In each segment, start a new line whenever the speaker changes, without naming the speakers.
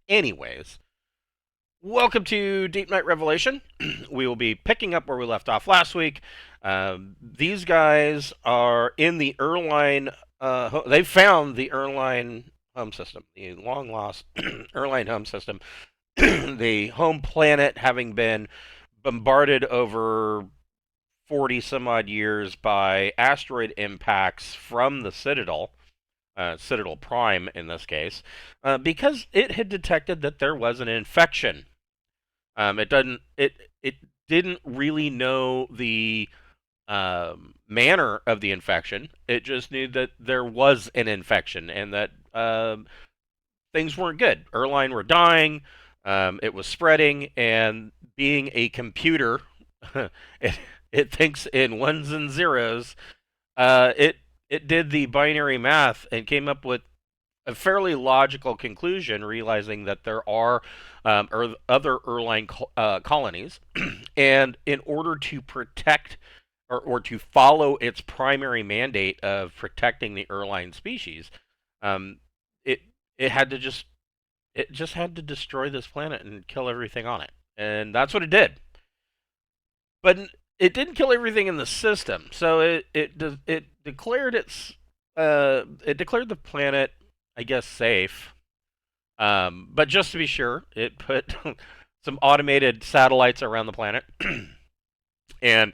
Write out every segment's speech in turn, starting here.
Anyways, welcome to Deepnight Revelation. We will be picking up where we left off last week. These guys are in the Erline. They found the Erline home system, the long lost Erline home system, the home planet having been bombarded over 40 some odd years by asteroid impacts from the Citadel. Citadel Prime in this case, because it had detected that there was an infection. It didn't really know the manner of the infection. It just knew that there was an infection and that things weren't good. Erline were dying. It was spreading, and being a computer, it it thinks in ones and zeros. It did the binary math and came up with a fairly logical conclusion, realizing that there are other Erline colonies, and in order to protect or to follow its primary mandate of protecting the Erline species, um, it it had to just it just had to destroy this planet and kill everything on it, and that's what it did. But it didn't kill everything in the system, so it declared it declared the planet, I guess, safe. But just to be sure, it put some automated satellites around the planet. And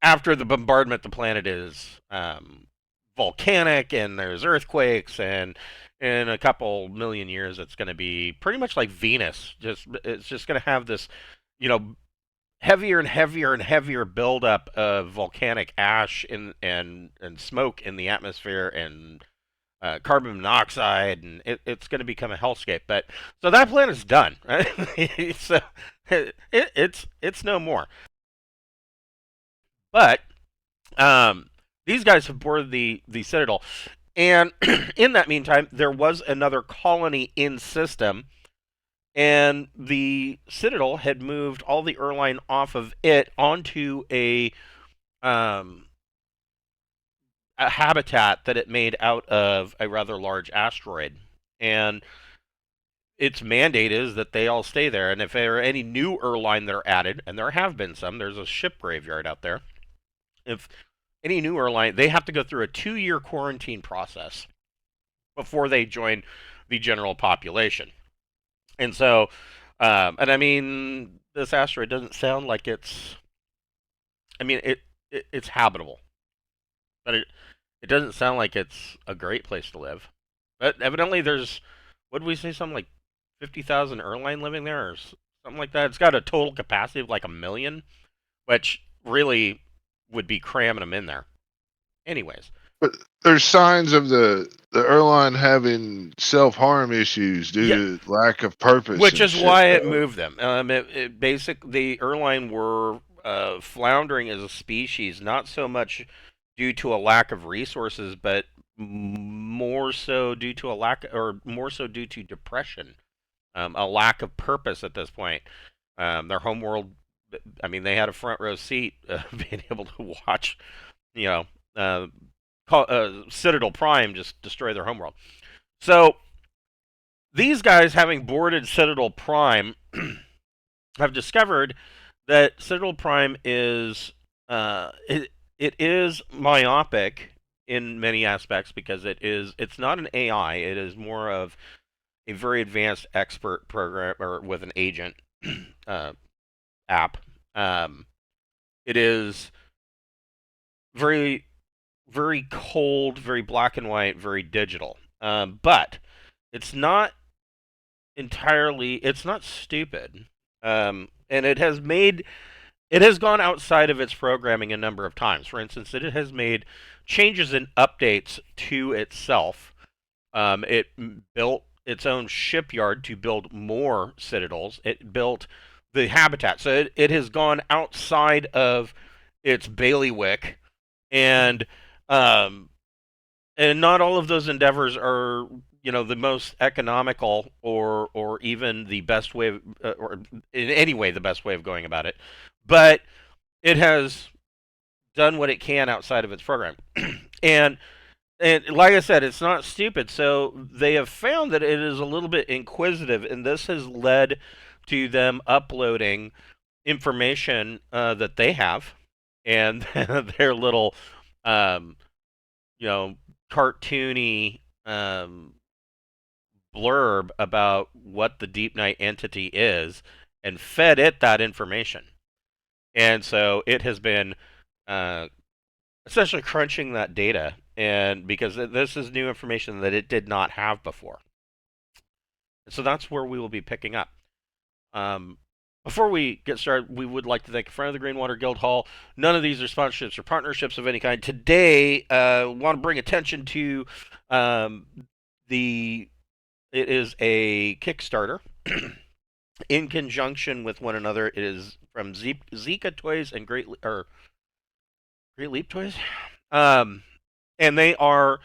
after the bombardment, the planet is volcanic, and there's earthquakes, and in a couple million years, it's going to be pretty much like Venus. It's just going to have this, you know, heavier and heavier and heavier buildup of volcanic ash and smoke in the atmosphere, and carbon monoxide, and it's going to become a hellscape. But so that planet's done, right? So it's no more. But these guys have boarded the Citadel, and in that meantime, there was another colony in system, and the Citadel had moved all the Erline off of it onto um, a habitat that it made out of a rather large asteroid. And its mandate is that they all stay there. And if there are any new Erline that are added, and there have been some, there's a ship graveyard out there. If any new Erline, they have to go through a 2-year quarantine process before they join the general population. And so, and I mean, this asteroid doesn't sound like it's. I mean, it's habitable, but it doesn't sound like it's a great place to live. But evidently, there's, what did we say, something like 50,000 Erline living there, or something like that. It's got a total capacity of like a million, which really would be cramming them in there. Anyways,
But there's signs of the airline having self-harm issues
yeah,
due to lack of purpose
which
and
is
shit,
why it
though.
moved them. The Erline were floundering as a species, not so much due to a lack of resources, but more so due to more so due to depression, a lack of purpose at this point. Their homeworld, I mean, they had a front row seat, being able to watch, you know, Citadel Prime just destroy their homeworld. So these guys, having boarded Citadel Prime, have discovered that Citadel Prime is it is myopic in many aspects, because it's not an AI. It is more of a very advanced expert program, or with an agent uh, app. It is very very cold, very black and white, very digital. But it's not it's not stupid. And it has gone outside of its programming a number of times. For instance, it has made changes and updates to itself. It built its own shipyard to build more citadels. It built the habitat. So it has gone outside of its bailiwick, and um, and not all of those endeavors are, the most economical, or even the best way of, or in any way the best way of going about it, but it has done what it can outside of its program. And And like I said, it's not stupid. So they have found that it is a little bit inquisitive, and this has led to them uploading information that they have, and their little, um, you know, cartoony blurb about what the Deepnight entity is, and fed it that information. And so it has been uh, essentially crunching that data, and because this is new information that it did not have before. And so that's where we will be picking up. Um, Before we get started, we would like to thank a friend of the Greenwater Guildhall. None of these are sponsorships or partnerships of any kind. Today, want to bring attention to um, the. It is a Kickstarter in conjunction with one another. It is from Zika Toys and Great Leap Toys, um, and they are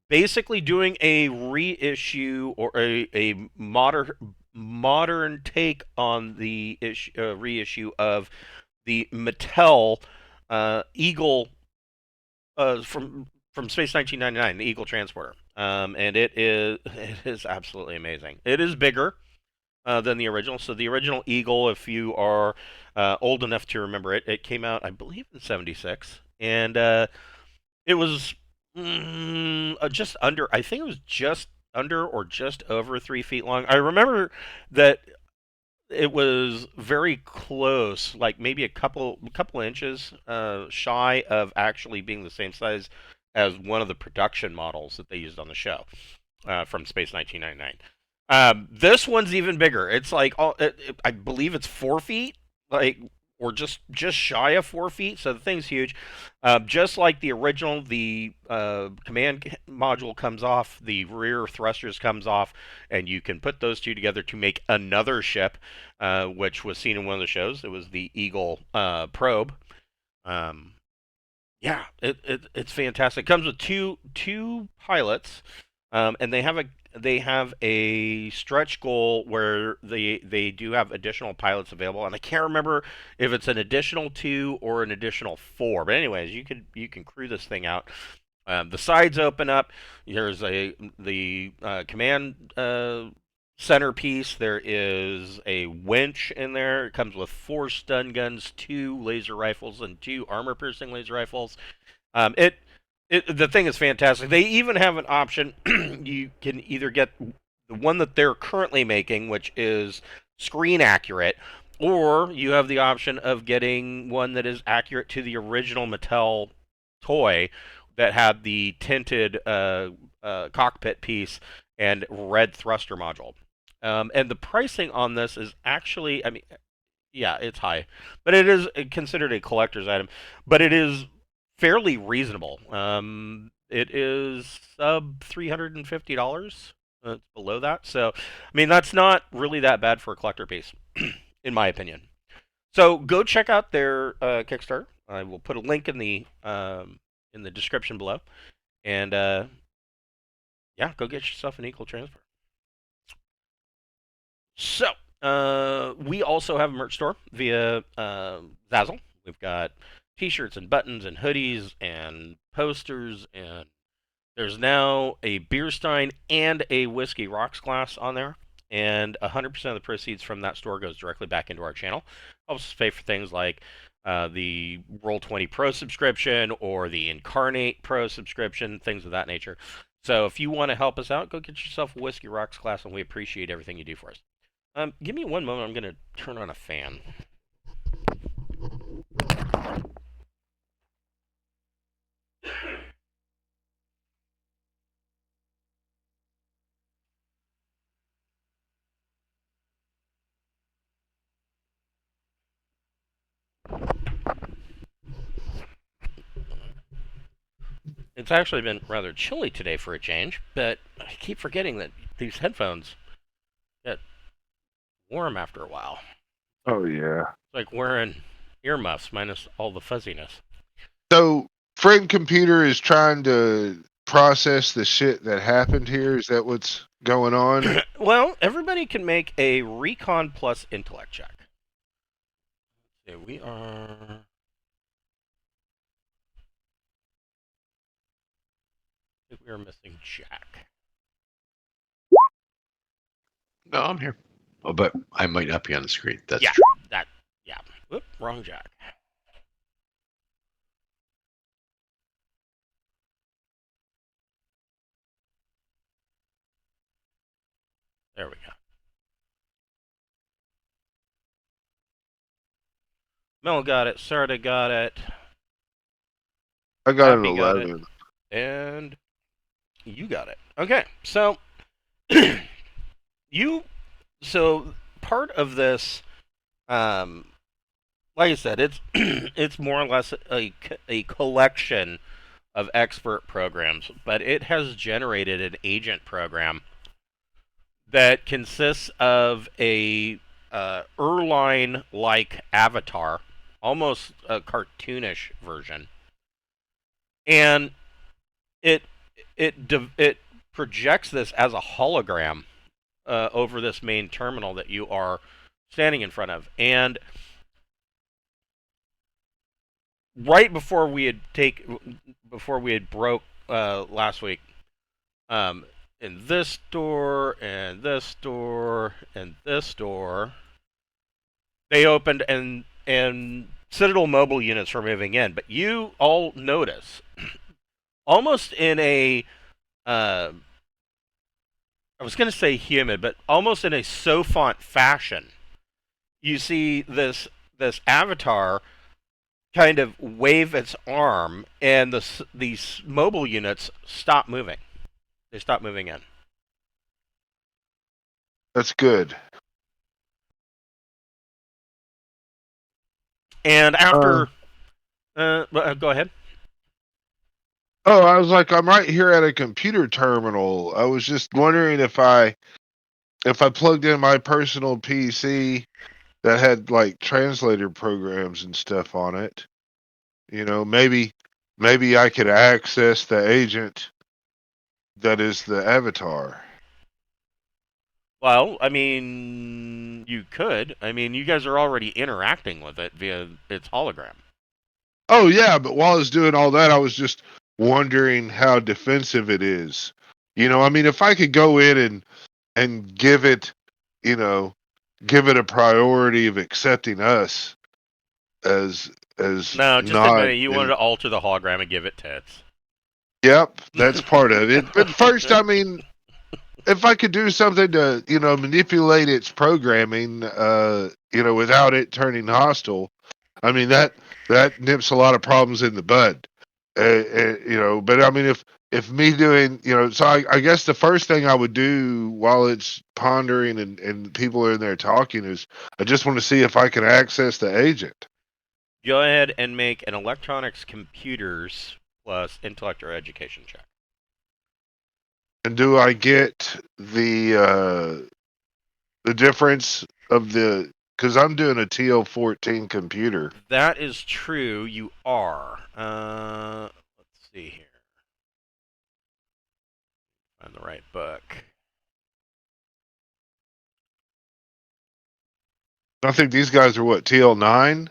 basically doing a reissue or a modern take on the reissue of the Mattel Eagle from Space 1999, the Eagle Transporter. And it is absolutely amazing. It is bigger than the original. So the original Eagle, if you are old enough to remember it, it came out, I believe, in '76, and it was just under. I think it was just under or just over 3 feet long. I remember that it was very close, like maybe a couple inches shy of actually being the same size as one of the production models that they used on the show from Space 1999. This one's even bigger. It's like I believe it's 4 feet, like or just shy of 4 feet. So the thing's huge. Just like the original, the command module comes off, the rear thrusters comes off, and you can put those two together to make another ship, which was seen in one of the shows. It was the Eagle probe. Um, yeah, it's fantastic. It comes with two pilots, and they have a stretch goal where they do have additional pilots available, and I can't remember if it's an additional two or an additional four. But anyways, you can crew this thing out. The sides open up. There's the command centerpiece. There is a winch in there. It comes with 4 stun guns, 2 laser rifles, and 2 armor-piercing laser rifles. The thing is fantastic. They even have an option. You can either get the one that they're currently making, which is screen accurate, or you have the option of getting one that is accurate to the original Mattel toy that had the tinted cockpit piece and red thruster module. And the pricing on this is actually, I mean, yeah, it's high, but it is considered a collector's item. But it is fairly reasonable. It is sub $350. It's below that, so I mean that's not really that bad for a collector piece, in my opinion. So go check out their Kickstarter. I will put a link in the description below, and yeah, go get yourself an Equal Transfer. So, we also have a merch store via Zazzle. We've got T-shirts and buttons and hoodies and posters, and there's now a beer stein and a whiskey rocks glass on there. And 100% of the proceeds from that store goes directly back into our channel. Helps us pay for things like the Roll20 Pro subscription or the Incarnate Pro subscription, things of that nature. So if you want to help us out, go get yourself a whiskey rocks glass, and we appreciate everything you do for us. Give me one moment. I'm going to turn on a fan. It's actually been rather chilly today for a change, but I keep forgetting that these headphones get warm after a while.
Oh yeah.
It's like wearing earmuffs minus all the fuzziness.
So, friend computer is trying to process the shit that happened here. Is that what's going on?
Well, everybody can make a Recon Plus intellect check. Okay, we are. We are missing Jack.
No, I'm here. Oh, but I might not be on the screen. That's
Yeah,
true.
yeah. Whoop, wrong Jack. There we go. Mel got it. Sarda got it.
I got an
Happy got it.
11.
And you got it. Okay, so you so part of this, like I said, it's it's more or less a collection of expert programs, but it has generated an agent program that consists of a Erline like avatar, almost a cartoonish version, and it it projects this as a hologram over this main terminal that you are standing in front of. And right before we had broke last week, in this door and this door and this door, they opened and Citadel mobile units were moving in. But you all notice, almost in a I was going to say humid, but almost in a Sofont fashion, you see this avatar kind of wave its arm, and these mobile units stop moving. They stop moving in.
That's good.
And after, go ahead.
Oh, I was like, I'm right here at a computer terminal. I was just wondering if I plugged in my personal PC that had like translator programs and stuff on it, maybe I could access the agent that is the avatar.
Well, I mean, you could. I mean, you guys are already interacting with it via its hologram.
Oh yeah, but while I was doing all that, I was just wondering how defensive it is. I mean, if I could go in and give it, give it a priority of accepting us as
No, just
not.
admit it. You wanted to alter the hologram and give it tits.
Yep, that's part of it. But first, I mean, if I could do something to, manipulate its programming, without it turning hostile, I mean that nips a lot of problems in the bud. But I mean, if me doing, so I guess the first thing I would do while it's pondering and people are in there talking is I just want to see if I can access the agent.
Go ahead and make an electronics computers plus intellect or education check.
And do I get the difference of the? Because I'm doing a TL14 computer.
That is true. You are. Let's see here. Find the right book.
I think these guys are what, TL9?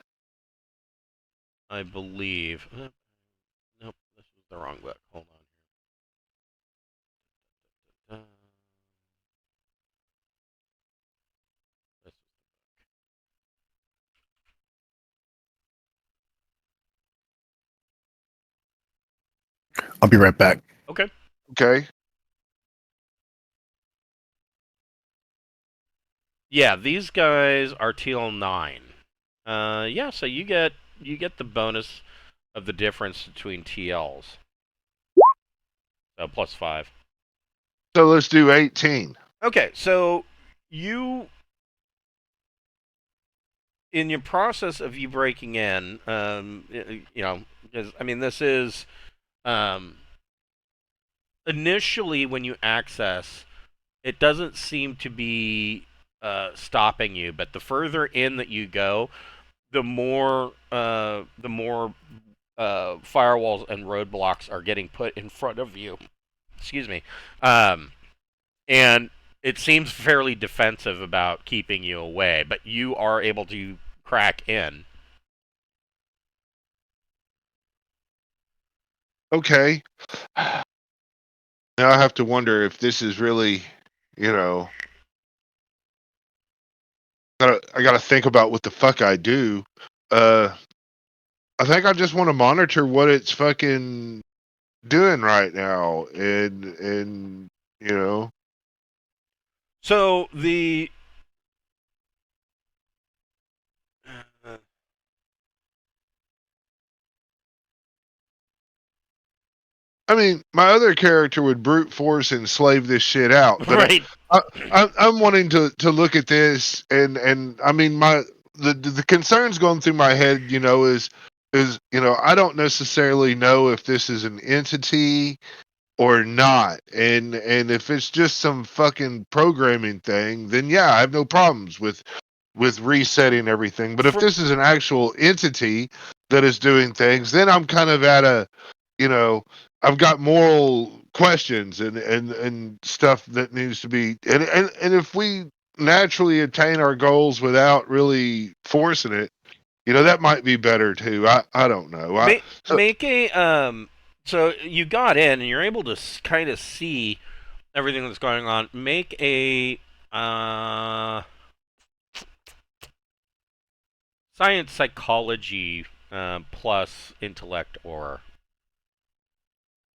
I believe. Nope, this was the wrong book. Hold on. This
I'll be right back.
Okay.
Okay.
Yeah, these guys are TL9. Yeah, so you get the bonus of the difference between TLs. So plus 5.
So let's do 18.
Okay, so you, in your process of you breaking in, because I mean, this is initially when you access, it doesn't seem to be stopping you, but the further in that you go, the more firewalls and roadblocks are getting put in front of you. Excuse me, and it seems fairly defensive about keeping you away, but you are able to crack in.
Okay. Now I have to wonder if this is really, you know, I gotta think about what the fuck I do. Uh, I think I just want to monitor what it's fucking doing right now, and you know,
So the uh,
I mean, my other character would brute force and slave this shit out, but
right.
I'm wanting to look at this, and I mean, the concerns going through my head, you know, is you know, I don't necessarily know if this is an entity or not, and if it's just some fucking programming thing, then yeah, I have no problems with resetting everything. But if
For,
this is an actual entity that is doing things, then I'm kind of at a, you know, I've got moral questions and stuff that needs to be, and if we naturally attain our goals without really forcing it, you know, that might be better too. I don't know. So
make a So you got in and you're able to kind of see everything that's going on. Make a science psychology plus intellect or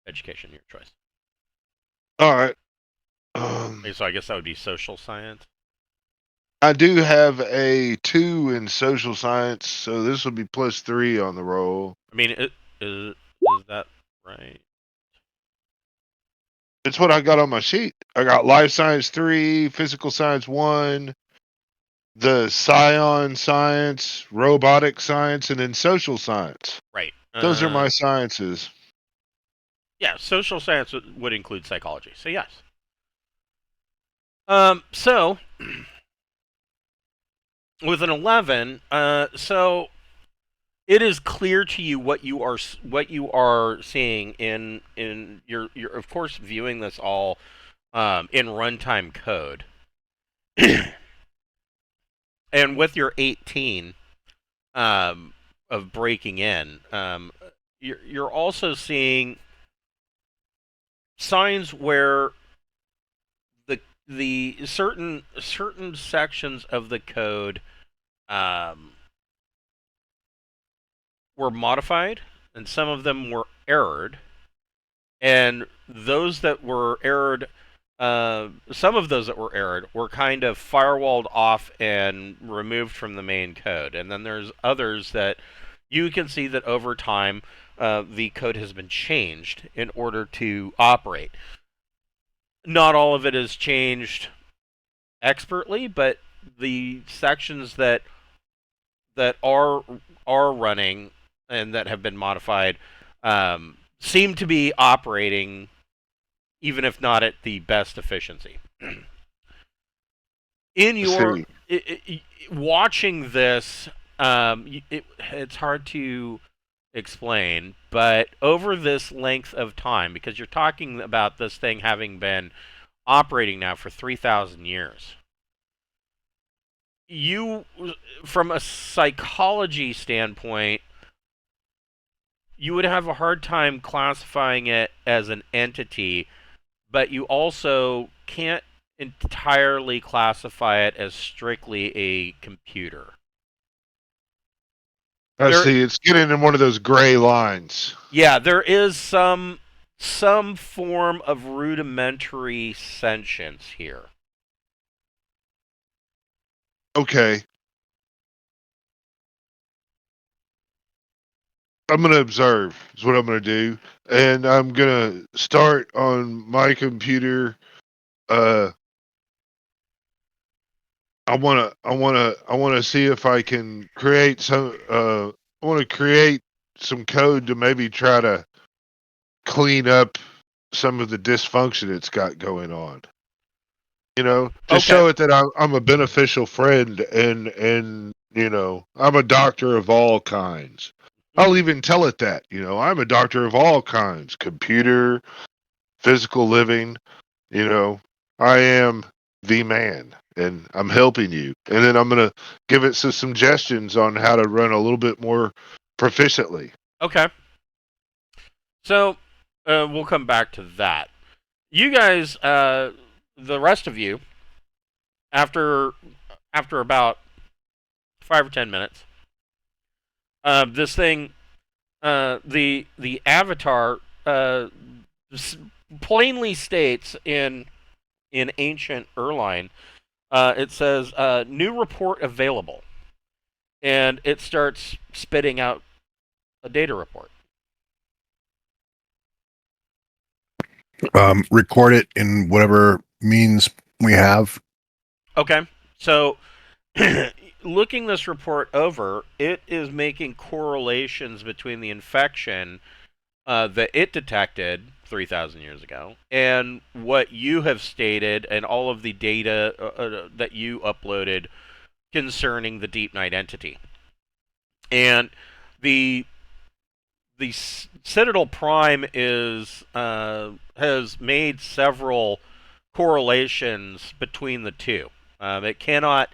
education, your choice.
all right.
So I guess that would be social science.
I do have a 2 in social science, so this will be +3 on the roll.
I mean, is that right?
It's what I got on my sheet. I got life science 3, physical science 1, the psion science, robotic science, and then social science.
Right.
Those are my sciences.
Yeah, social science would include psychology. So yes. So with an 11, so it is clear to you what you are seeing in you're of course viewing this all in runtime code, and with your 18 of breaking in, you're also seeing signs where the certain sections of the code were modified, and some of them were errored. And those that were errored, some of those that were errored were kind of firewalled off and removed from the main code. And then there's others that you can see that over time the code has been changed in order to operate. Not all of it is changed expertly, but the sections that are running and that have been modified seem to be operating, even if not at the best efficiency. In your watching this, it's hard to explain, but over this length of time, because you're talking about this thing having been operating now for 3,000 years, you, from a psychology standpoint, you would have a hard time classifying it as an entity, but you also can't entirely classify it as strictly a computer.
I see. It's getting in one of those gray lines.
Yeah, there is some form of rudimentary sentience here.
Okay. I'm going to observe is what I'm going to do. And I'm going to start on my computer. I want to see if I can create some, I want to create some code to maybe try to clean up some of the dysfunction it's got going on. You know, to show it that I'm a beneficial friend, and you know, I'm a doctor of all kinds. I'll even tell it that, you know, I'm a doctor of all kinds, computer, physical living, you know, I am the man and I'm helping you. And then I'm going to give it some suggestions on how to run a little bit more proficiently.
Okay. So, we'll come back to that. you guys, the rest of you, after about 5 or 10 minutes, this thing, the avatar, plainly states in ancient Erline, it says new report available, and it starts spitting out a data report.
Record it in whatever means we have.
Okay, so looking this report over, it is making correlations between the infection that it detected 3,000 years ago and what you have stated and all of the data that you uploaded concerning the Deepnight entity. And the Citadel Prime is has made several correlations between the two. It cannot.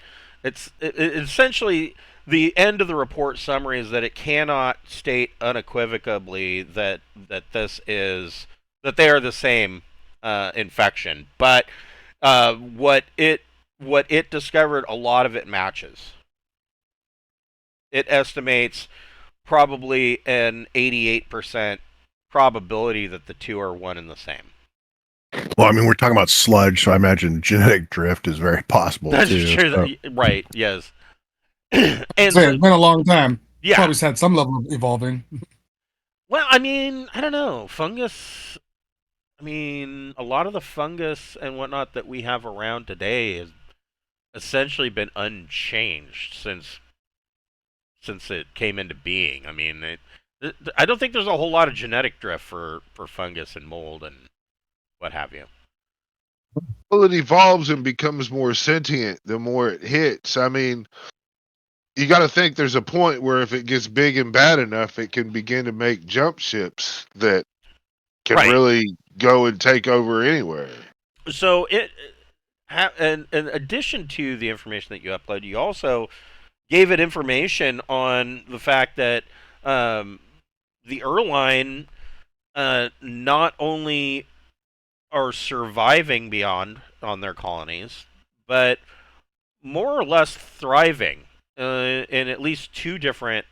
Essentially the end of the report summary is that it cannot state unequivocally that they are the same infection, but what it discovered, a lot of it matches. It estimates probably an 88% probability that the two are one and the same.
Well, I mean, we're talking about sludge, so I imagine genetic drift is very possible.
That's
too,
true.
so.
Right, yes.
And
And
so, it's been a long time.
yeah.
Probably had some level of evolving.
Well, I mean, I don't know. Fungus. I mean, a lot of the fungus and whatnot that we have around today has essentially been unchanged since it came into being. I mean, I don't think there's a whole lot of genetic drift for fungus and mold and what have you.
Well, it evolves and becomes more sentient the more it hits. I mean, you got to think there's a point where if it gets big and bad enough, it can begin to make jump ships that can
Right.
really go and take over anywhere.
So in addition to the information that you upload, you also gave it information on the fact that the Erline not only are surviving beyond on their colonies, but more or less thriving in at least two different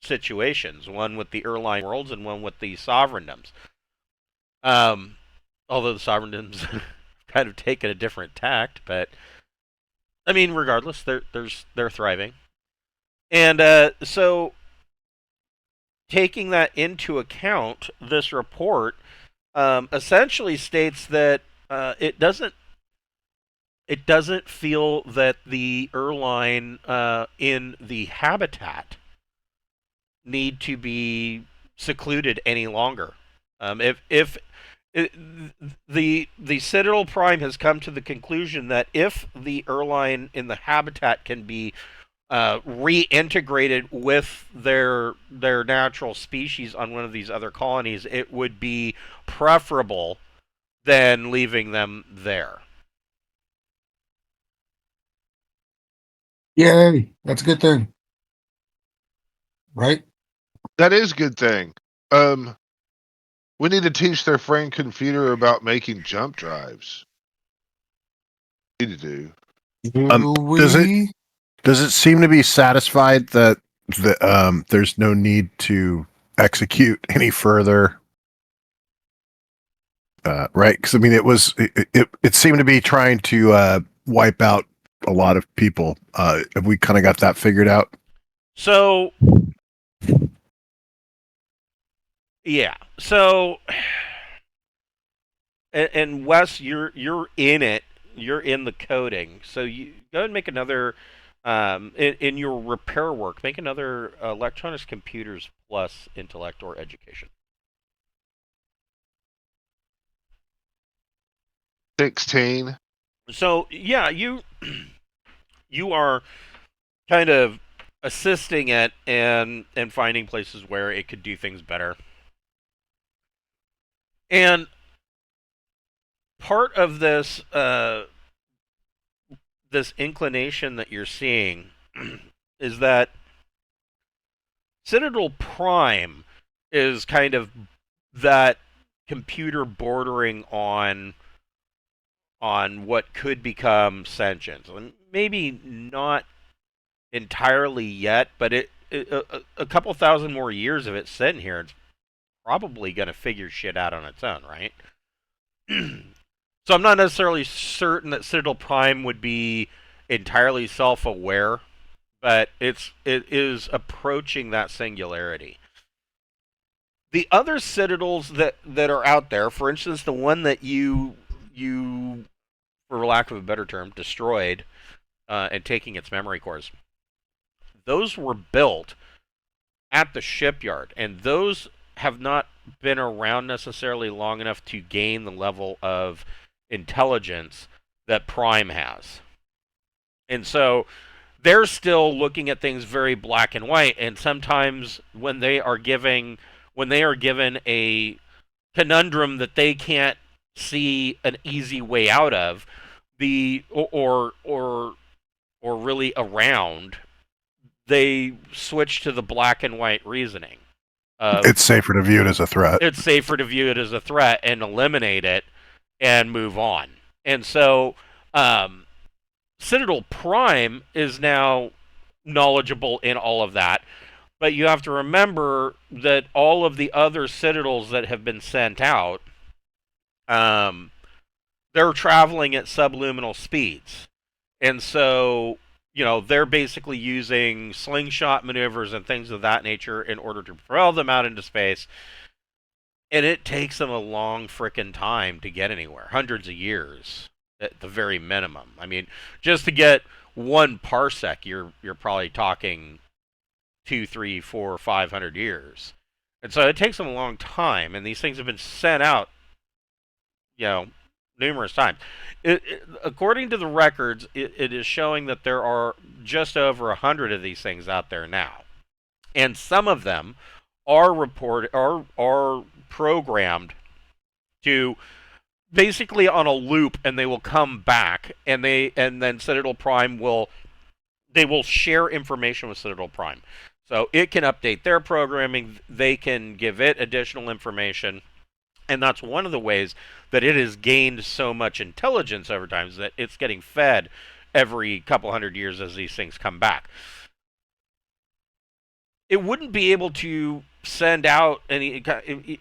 situations. One with the Erline worlds and one with the sovereigndoms. Although the sovereigndoms kind of taken a different tact, but I mean, regardless, they're thriving. And so, taking that into account, this report essentially states that it doesn't feel that the Erline in the habitat need to be secluded any longer. If the Citadel Prime has come to the conclusion that if the Erline in the habitat can be reintegrated with their natural species on one of these other colonies, it would be preferable than leaving them there.
Yay. That's a good thing. Right?
That is a good thing. We need to teach their friend computer about making jump drives. Need to do.
Does it seem to be satisfied that there's no need to execute any further? Right? Because I mean, it seemed to be trying to wipe out a lot of people. Have we kind of got that figured out?
So, yeah. So, and Wes, you're in it. You're in the coding. So you go and make another. In your repair work, make another electronics computers plus intellect or education.
16.
So yeah, you are kind of assisting it and finding places where it could do things better. And part of this this inclination that you're seeing is that Citadel Prime is kind of that computer bordering on on what could become sentience. And maybe not entirely yet, but a couple thousand more years of it sitting here, it's probably going to figure shit out on its own, right? So I'm not necessarily certain that Citadel Prime would be entirely self-aware, but it is approaching that singularity. The other citadels that are out there, for instance, the one that you for lack of a better term, destroyed and taking its memory cores, those were built at the shipyard, and those have not been around necessarily long enough to gain the level of intelligence that Prime has. And so they're still looking at things very black and white, and sometimes when they are given a conundrum that they can't see an easy way out of, or really around, they switch to the black and white reasoning.
It's safer to view it as a threat.
It's safer to view it as a threat and eliminate it and move on. And so Citadel Prime is now knowledgeable in all of that. But you have to remember that all of the other citadels that have been sent out, they're traveling at subluminal speeds. And so, they're basically using slingshot maneuvers and things of that nature in order to propel them out into space. And it takes them a long frickin' time to get anywhere. Hundreds of years at the very minimum. I mean, just to get 1 parsec, you're probably talking 2, 3, 4, 500 years. And so it takes them a long time, and these things have been sent out, numerous times. According to the records, it is showing that there are just over 100 of these things out there now. And some of them are programmed to basically on a loop, and they will come back, and then Citadel Prime will share information with Citadel Prime. So it can update their programming, they can give it additional information, and that's one of the ways that it has gained so much intelligence over time, is that it's getting fed every couple hundred years as these things come back. It wouldn't be able to send out any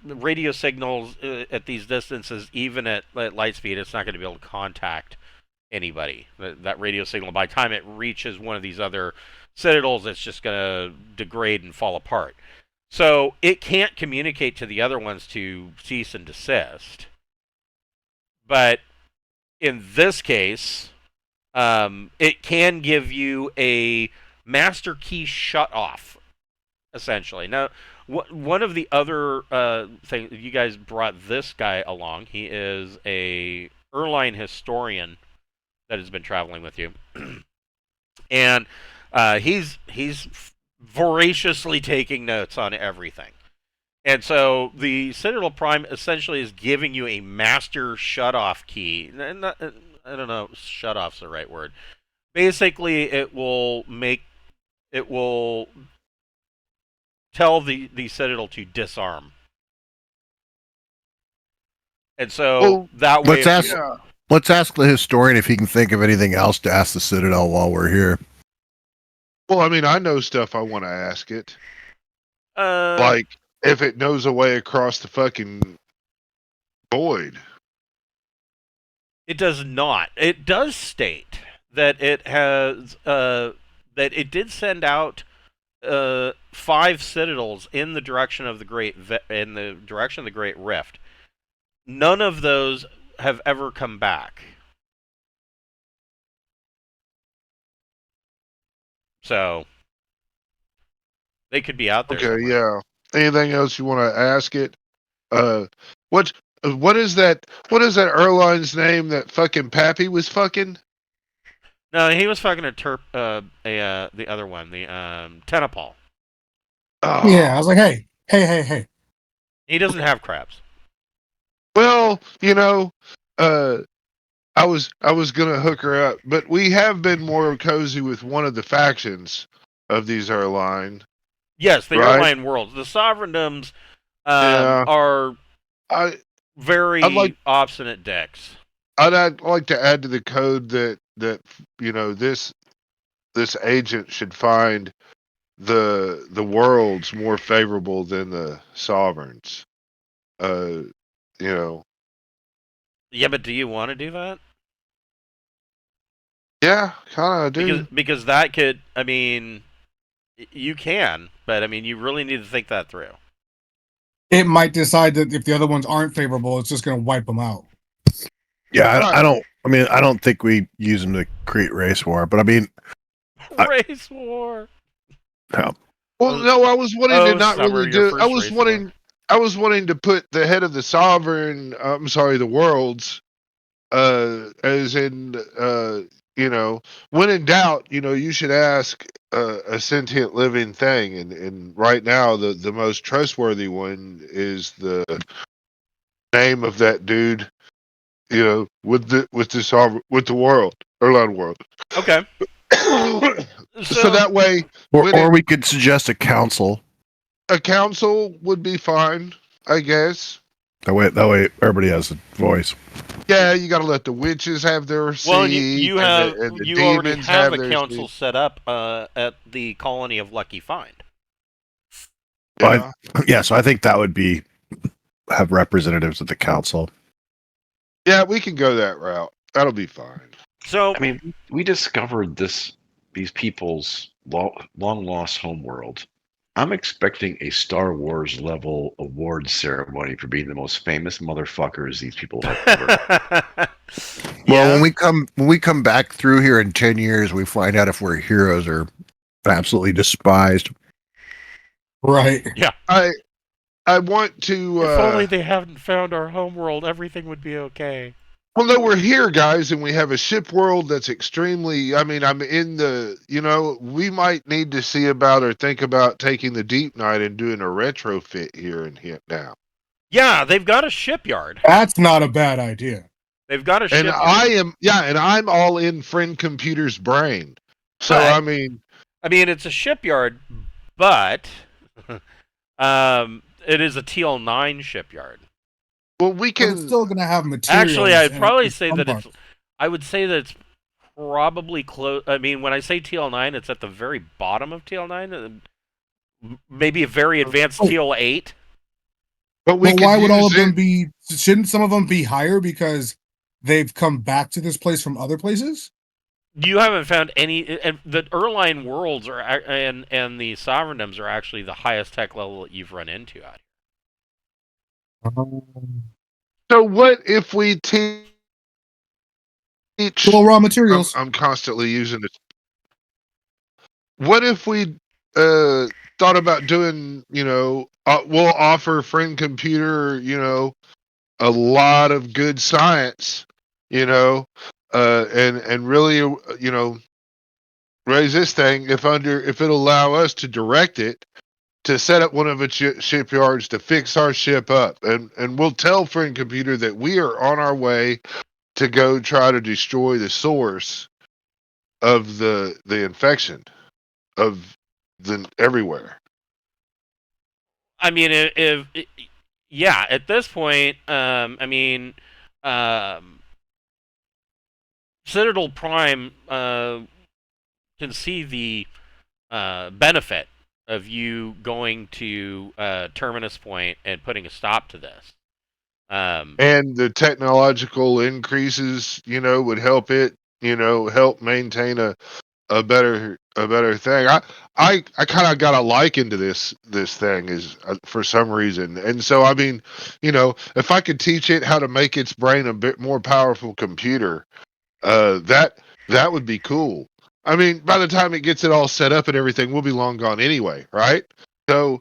radio signals at these distances, even at light speed. It's not going to be able to contact anybody. That radio signal, by the time it reaches one of these other citadels, it's just going to degrade and fall apart. So it can't communicate to the other ones to cease and desist. But in this case, it can give you a master key shut off, essentially. Now, one of the other things, you guys brought this guy along. He is a Erline historian that has been traveling with you. And he's voraciously taking notes on everything. And so the Citadel Prime essentially is giving you a master shut-off key. I don't know if shut-off's the right word. Basically, it will tell the Citadel to disarm. And so that way...
Let's ask the historian if he can think of anything else to ask the Citadel while we're here.
Well, I mean, I know stuff I want to ask it. Like, if it knows a way across the fucking void.
It does not. It does state that it has that it did send out 5 citadels in the direction of the Great Rift. None of those have ever come back. So they could be out there.
Okay,
somewhere.
yeah. Anything else you want to ask it? What is that? What is that Erline's name that fucking Pappy was fucking?
No, he was fucking the other one, the Tenapal.
Oh.
Yeah, I was like, hey.
He doesn't have crabs.
Well, I was gonna hook her up, but we have been more cozy with one of the factions of these Erline.
Yes, the
right?
Erline worlds. The Sovereigndoms are very obstinate dicks.
I'd like to add to the code that this agent should find the worlds more favorable than the sovereigns. Uh, you know,
Yeah, but do you want to do that?
yeah, kind of do.
Because that could, I mean, you can, but I mean, you really need to think that through.
It might decide that if the other ones aren't favorable, it's just going to wipe them out.
Yeah,
Right.
I don't. I mean, I don't think we use them to create race war, but I mean,
Race war.
Well, no, I was wanting to not
Summer,
really
your
do. I
first
was
race war.
wanting to put the head of the sovereign. I'm sorry, the worlds. As in, when in doubt, you should ask a sentient living thing, and right now the most trustworthy one is the name of that dude. With the world, Erline world.
Okay.
So that way,
or we could suggest a council.
a council would be fine, I guess.
That way, everybody has a voice.
Yeah, you got to let the witches have their seat.
Well, you
and the
you already
demons
have a
their
council
seat.
set up at the colony of Lucky Find.
Yeah.
Yeah, so I think that would be have representatives at the council.
Yeah, we can go that route. That'll be fine.
So
I mean, we discovered these people's long lost homeworld. I'm expecting a Star Wars level award ceremony for being the most famous motherfuckers these people have ever.
Well, when we come back through here in 10 years, we find out if we're heroes or absolutely despised.
Right.
I want to.
if only they hadn't found our homeworld, everything would be okay.
Well, no, we're here, guys, and we have a ship world that's extremely. I mean, I'm in the. We might need to see about or think about taking the Deepnight and doing a retrofit here and here now.
Yeah, they've got a shipyard.
That's not a bad idea.
They've got a
And
shipyard.
I'm all in Friend Computer's brain. So
But-
I mean,
it's a shipyard, but it is a TL9 shipyard.
well, we
But it's
can.
still going to have materials.
Actually, I'd
and
probably say that
some
it's. I would say that it's probably close. I mean, when I say TL9, it's at the very bottom of TL9. Maybe a very advanced TL8.
But we
But
could
why would all
use
of them
it-
be? Shouldn't some of them be higher because they've come back to this place from other places?
You haven't found any, and the Erline worlds are, and the Sovereigndoms are actually the highest tech level that you've run into out
So what if we teach?
Well, raw materials.
I'm constantly using it. What if we thought about doing? We'll offer Friend Computer. A lot of good science. And really, raise this thing if it'll allow us to direct it to set up one of its shipyards to fix our ship up, and we'll tell Friend Computer that we are on our way to go try to destroy the source of the infection of the everywhere.
I mean, yeah, at this point, Citadel Prime can see the benefit of you going to Terminus Point and putting a stop to this.
And the technological increases, would help it, help maintain a better thing. I kind of got a like into this thing is for some reason, and so I mean, if I could teach it how to make its brain a bit more powerful computer, that would be cool. I mean, by the time it gets it all set up and everything, we'll be long gone anyway, right? So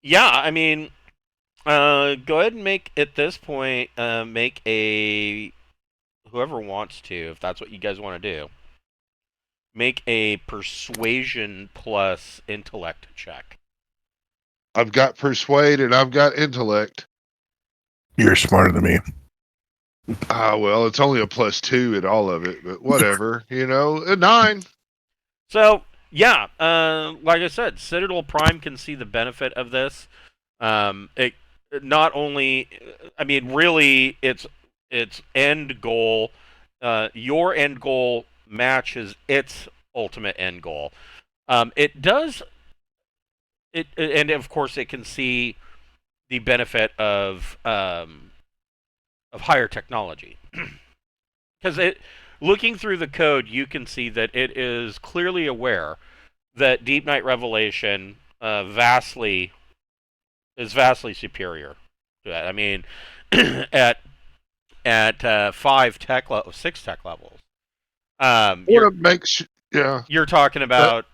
yeah, I mean, go ahead and make at this point make a whoever wants to, if that's what you guys want to do, make a persuasion plus intellect check.
I've got persuade and I've got intellect.
You're smarter than me.
Well, it's only a +2 in all of it, but whatever, a 9.
So, yeah, like I said, Citadel Prime can see the benefit of this. not only, I mean, really, its end goal, your end goal matches its ultimate end goal. It does it, and of course, it can see the benefit of higher technology because it looking through the code, you can see that it is clearly aware that Deepnight Revelation vastly superior to that. I mean, at 6 tech levels,
Want to make sure, yeah.
you're talking
But
about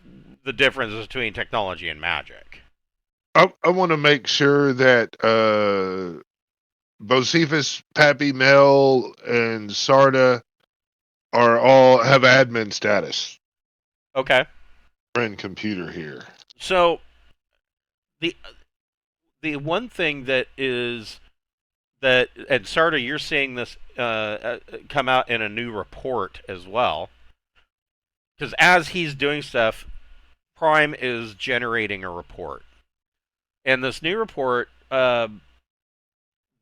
the difference between technology and magic.
I want to make sure that Bocephus, Pappy, Mel, and Sarda are all have admin status.
Okay.
Friend computer here.
So the one thing that is that, and Sarda, you're seeing this come out in a new report as well, because as he's doing stuff, Prime is generating a report, and this new report,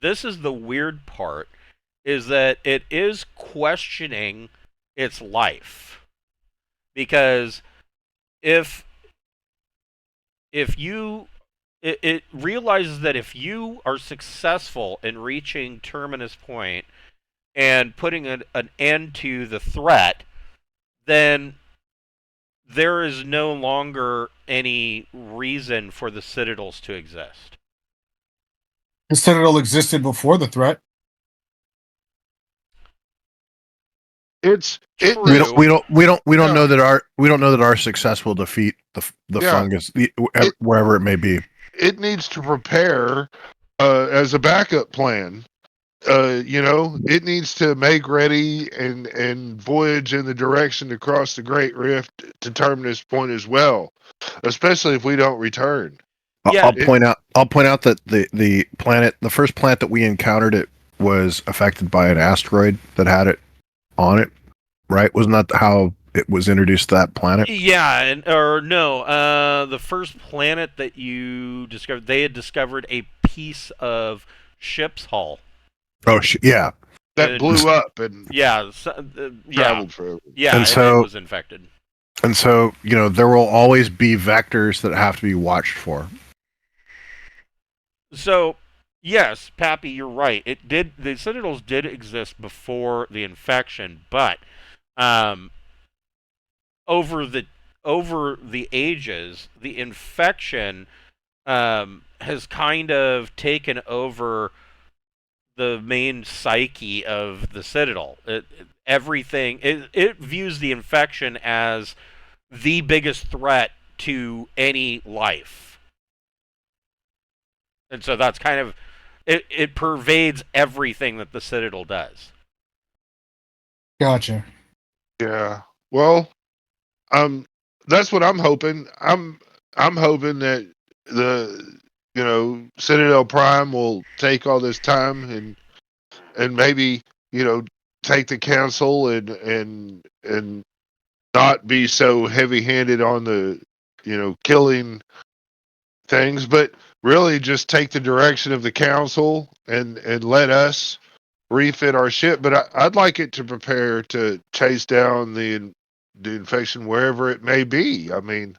this is the weird part, is that it is questioning its life, because if you it realizes that if you are successful in reaching terminus point and putting an end to the threat, then there is no longer any reason for the Citadels to exist.
The Citadel existed before the threat.
It's it.
True.
We don't
Yeah.
know that our success will defeat the
Yeah.
fungus wherever it may be.
It needs to prepare as a backup plan. It needs to make ready and voyage in the direction to cross the Great Rift to terminus point as well, especially if we don't return.
Yeah.
I'll point out that the first planet that we encountered, it was affected by an asteroid that had it on it, right? Wasn't that how it was introduced to that planet?
Yeah, the first planet that you discovered, they had discovered a piece of ship's hull.
Oh, yeah.
That blew up and
Yeah,
traveled forever.
yeah,
And so-
it was infected.
And so, there will always be vectors that have to be watched for.
So, yes, Pappy, you're right. The Citadels did exist before the infection, but over the ages, the infection has kind of taken over the main psyche of the Citadel. It views the infection as the biggest threat to any life. And so that's kind of it pervades everything that the Citadel does.
Gotcha.
Yeah. Well, that's what I'm hoping. I'm hoping that the Citadel Prime will take all this time and maybe take the council and not be so heavy-handed on the killing things, but really just take the direction of the council and let us refit our ship. But I'd like it to prepare to chase down the infection wherever it may be. I mean,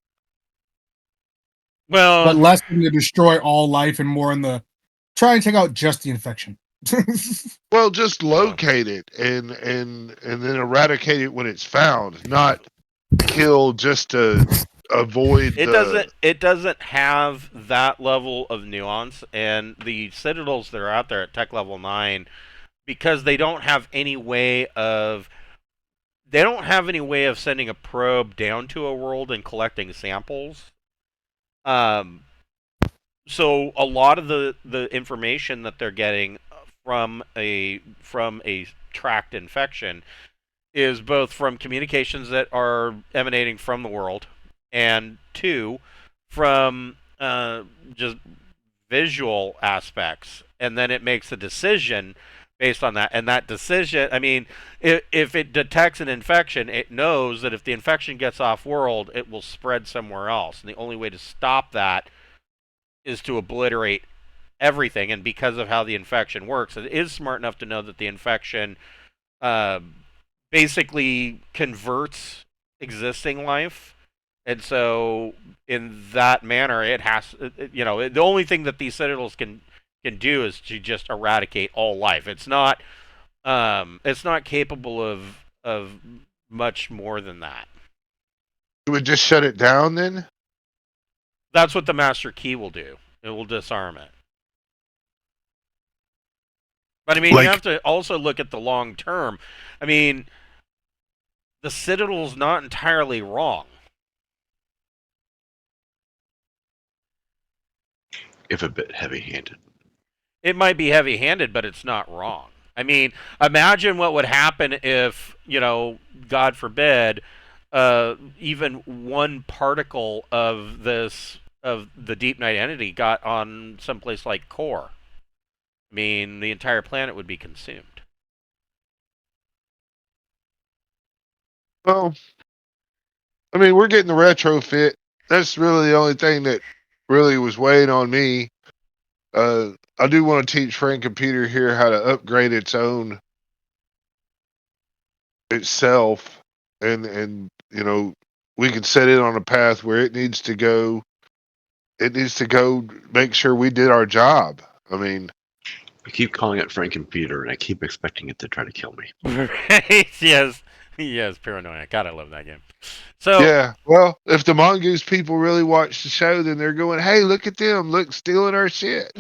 Well,
But less than to destroy all life and more in the try and take out just the infection.
well, just locate it and then eradicate it when it's found, not kill just to avoid.
it doesn't have that level of nuance, and the Citadels that are out there at Tech Level 9, because they don't have any way of sending a probe down to a world and collecting samples. So a lot of the information that they're getting from a tracked infection is both from communications that are emanating from the world, and two, from just visual aspects, and then it makes a decision based on that. And that decision, I mean, if it detects an infection, it knows that if the infection gets off world, it will spread somewhere else, and the only way to stop that is to obliterate everything, and because of how the infection works, it is smart enough to know that the infection uh, basically converts existing life, and so in that manner, it has the only thing that these citadels can do is to just eradicate all life. It's not capable of much more than that.
You would just shut it down then?
That's what the master key will do. It will disarm it. But I mean, you have to also look at the long term. I mean, the Citadel's not entirely wrong.
If a bit heavy-handed.
It might be heavy-handed, but it's not wrong. I mean, imagine what would happen if, God forbid, even one particle of the Deepnight entity got on someplace like Core. I mean, the entire planet would be consumed.
Well, I mean, we're getting the retrofit. That's really the only thing that really was weighing on me. I do want to teach Frank Computer here how to upgrade itself, and we can set it on a path where it needs to go. It needs to go make sure we did our job. I mean,
I keep calling it Frank Computer, and I keep expecting it to try to kill me.
Right? Yes, Paranoia. God, I love that game. So
yeah, well, if the Mongoose people really watch the show, then they're going, "Hey, look at them! Look, stealing our shit."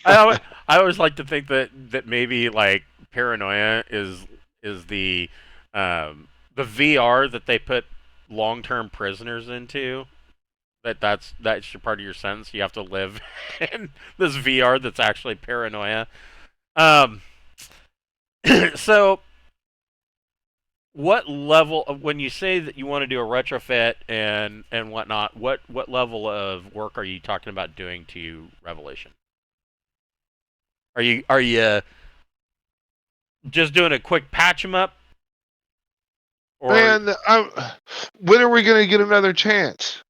I always like to think that maybe like Paranoia is the VR that they put long-term prisoners into. That's part of your sentence. You have to live in this VR that's actually Paranoia. So what level of, when you say that you want to do a retrofit and whatnot, what level of work are you talking about doing to Revelation? Are you just doing a quick patch 'em up? Or
Man, when are we going to get another chance?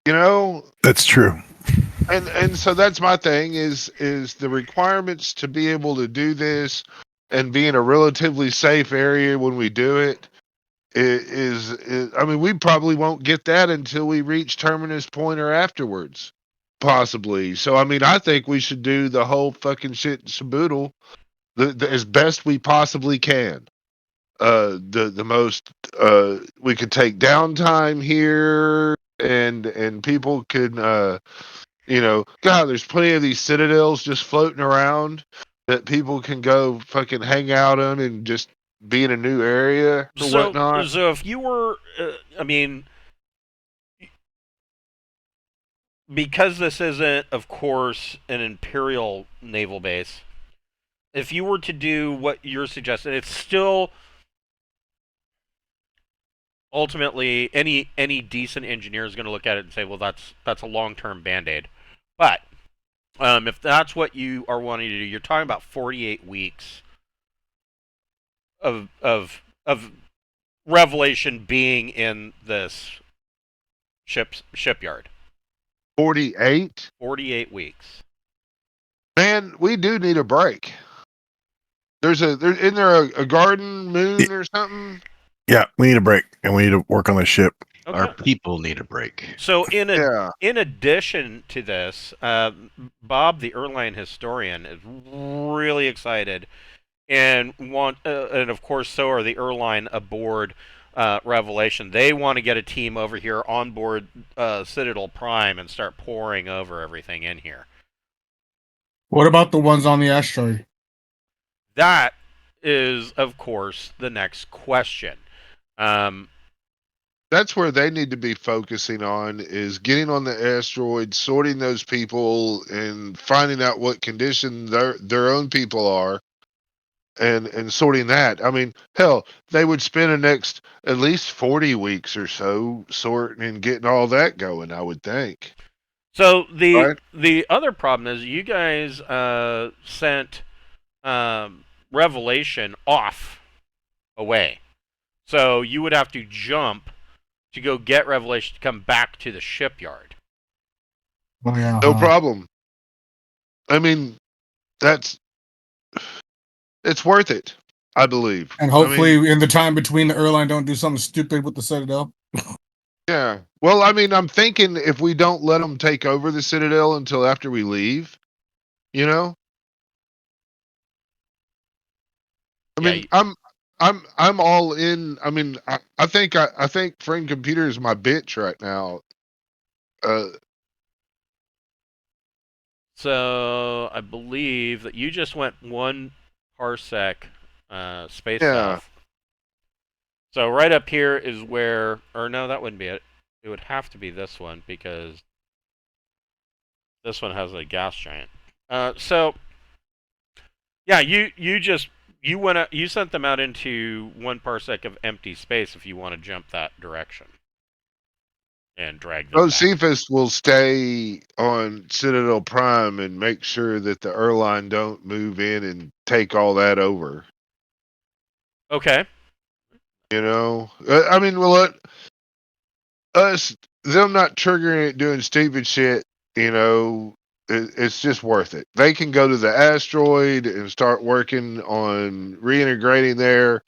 That's true.
And so that's my thing is the requirements to be able to do this and be in a relatively safe area when we do it is I mean, we probably won't get that until we reach Terminus Point or afterwards, possibly. So I mean, I think we should do the whole fucking shit and shaboodle as best we possibly can. The most we could take downtime here, and people could God, there's plenty of these citadels just floating around that people can go fucking hang out on and just be in a new area or whatnot.
So if you were, I mean, because this isn't, of course, an Imperial naval base, if you were to do what you're suggesting, it's still ultimately any decent engineer is going to look at it and say, well, that's a long-term band-aid. But if that's what you are wanting to do, you're talking about 48 weeks of Revelation being in this shipyard.
48?
48 weeks.
Man, we do need a break. Isn't there a garden moon or something?
Yeah, we need a break, and we need to work on the ship.
Okay.
Our people need a break.
So in addition to this, Bob, the Erline historian, is really excited, and and of course so are the Erline aboard Revelation. They want to get a team over here on board Citadel Prime and start pouring over everything in here.
What about the ones on the asteroid?
That is, of course, the next question.
That's where they need to be focusing on, is getting on the asteroid, sorting those people, and finding out what condition their own people are, and sorting that. I mean, hell, they would spend the next at least 40 weeks or so sorting and getting all that going, I would think.
So
Right?
the other problem is you guys sent Revelation off away. So you would have to jump to go get Revelation to come back to the shipyard.
Oh yeah.
No problem. I mean, that's it's worth it. I believe.
And
I mean,
hopefully, in the time between, the Erline don't do something stupid with the Citadel.
yeah. Well, I mean, I'm thinking if we don't let them take over the Citadel until after we leave, you know. I
Yeah,
mean, I'm all in. I mean, I think Friend Computer is my bitch right now. Uh,
so I believe that you just went 1 parsec space
yeah.
south. So right up here is where, or no, that wouldn't be it. It would have to be this one because this one has a gas giant. So yeah, you sent them out into 1 parsec of empty space if you want to jump that direction and drag them back.
Josephus will stay on Citadel Prime and make sure that the Erline don't move in and take all that over.
Okay.
You know, I mean, well, us them not triggering it, doing stupid shit. You know, it's just worth it. They can go to the asteroid and start working on reintegrating there,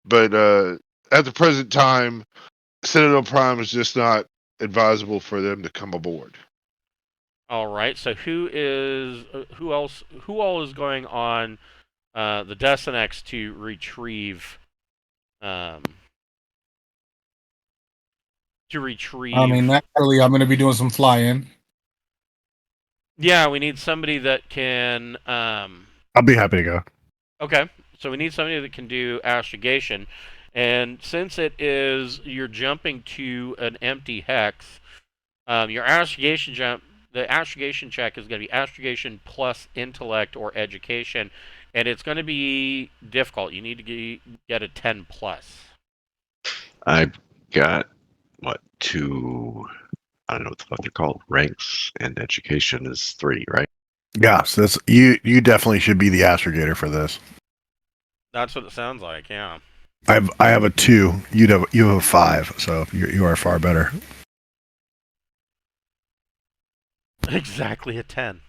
but at the present time, Citadel Prime is just not advisable for them to come aboard.
All right. So who all is going on the Destinex to retrieve um to
I mean,
retrieve
naturally, I'm going to be doing some fly-in.
Yeah, we need somebody that can
I'll be happy to go.
okay. So we need somebody that can do astrogation. And since you're jumping to an empty hex, your the astrogation check is going to be astrogation plus intellect or education, and it's going to be difficult. You need to get a 10 plus.
I've got what, two? I don't know what the fuck they're called. Ranks, and education is 3, right?
Yeah, so that's you definitely should be the astrogator for this.
That's what it sounds like. Yeah.
I have a 2. You have a 5, so you are far better.
Exactly a 10.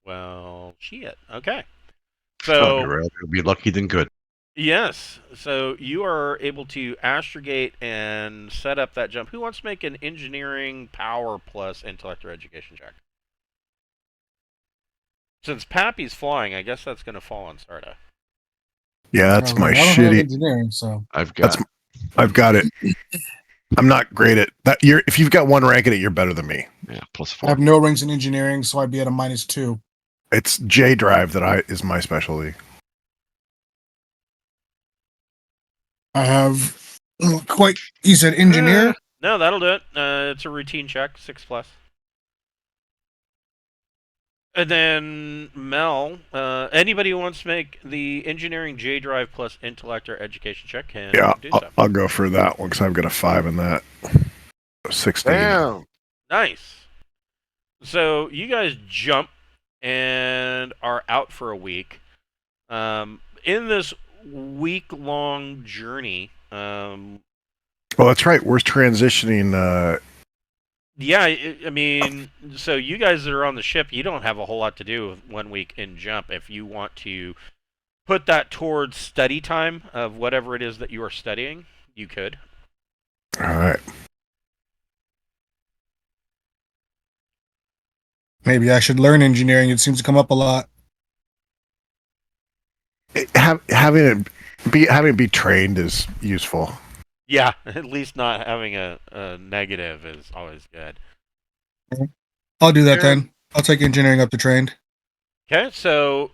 Well, shit. Okay.
I'd
So
rather be lucky than good.
yes. So you are able to astrogate and set up that jump. Who wants to make an engineering power plus intellect or education check? Since Pappy's flying, I guess that's going to fall on Sarda.
Yeah, that's my
I don't have
shitty.
engineering, so
I've got.
I've got it. I'm not great at that. If you've got 1 rank in it, you're better than me.
Yeah, plus
I
4.
have no ranks in engineering, so I'd be at a -2.
It's J drive that is my specialty.
I have quite. You said engineer.
No, that'll do it. It's a routine check, 6 plus. And then Mel, anybody who wants to make the engineering J drive plus intellect or education check can do so.
I'll go for that one because I've got a 5 in that. 16.
Damn.
Nice. So you guys jump and are out for a week. In this week-long journey,
Well, that's right. We're transitioning.
yeah, I mean, so you guys that are on the ship, you don't have a whole lot to do with 1 week in jump. If you want to put that towards study time of whatever it is that you are studying, you could.
All right.
Maybe I should learn engineering. It seems to come up a lot.
Having it be trained is useful.
Yeah, at least not having a negative is always good.
I'll do that
Yeah.
then. I'll take engineering up to trained.
Okay, so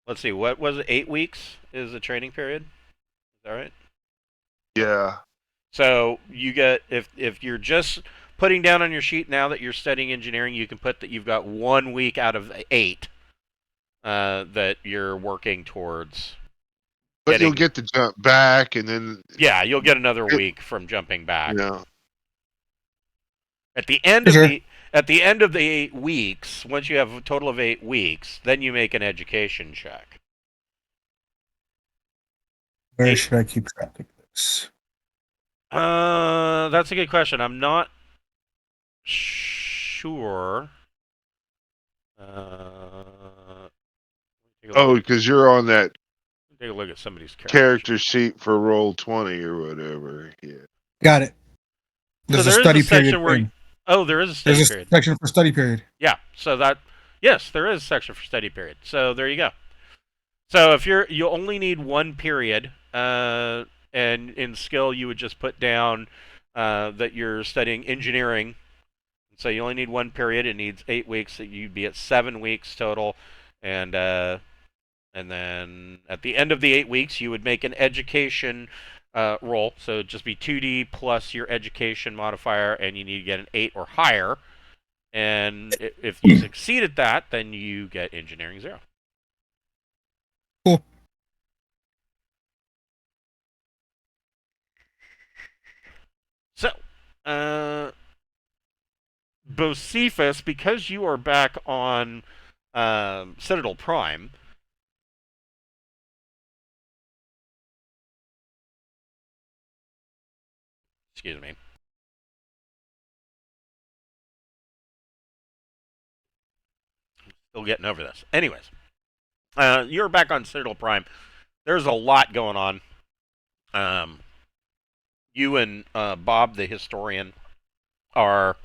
let's see. What was it? 8 weeks is the training period. Is that right?
Yeah.
So you get if you're just putting down on your sheet now that you're studying engineering, you can put that you've got 1 week out of 8 that you're working towards.
But you'll get to jump back, and then
Yeah, you'll get another week from jumping back.
yeah.
At the end of the 8 weeks, once you have a total of 8 weeks, then you make an education check.
Where should I keep track of this?
That's a good question. I'm not Sure.
Oh, because you're on that
Take a look at somebody's
character sheet for Roll20 or whatever. Yeah.
Got it.
So
There's a
there is a
study period
section where.
thing.
There is a
There's
study
a
period.
section for study period.
Yeah. So that. Yes, there is a section for study period. So there you go. So if you only need one period, and in skill you would just put down that you're studying engineering. So you only need one period. It needs 8 weeks. So you'd be at 7 weeks total, and then at the end of the 8 weeks, you would make an education roll. So it'd just be 2D plus your education modifier, and you need to get an 8 or higher. And if you succeed at that, then you get engineering 0.
Cool.
So, Bocephus, because you are back on Citadel Prime, excuse me. Still getting over this. Anyways, you're back on Citadel Prime. There's a lot going on. You and Bob, the historian, are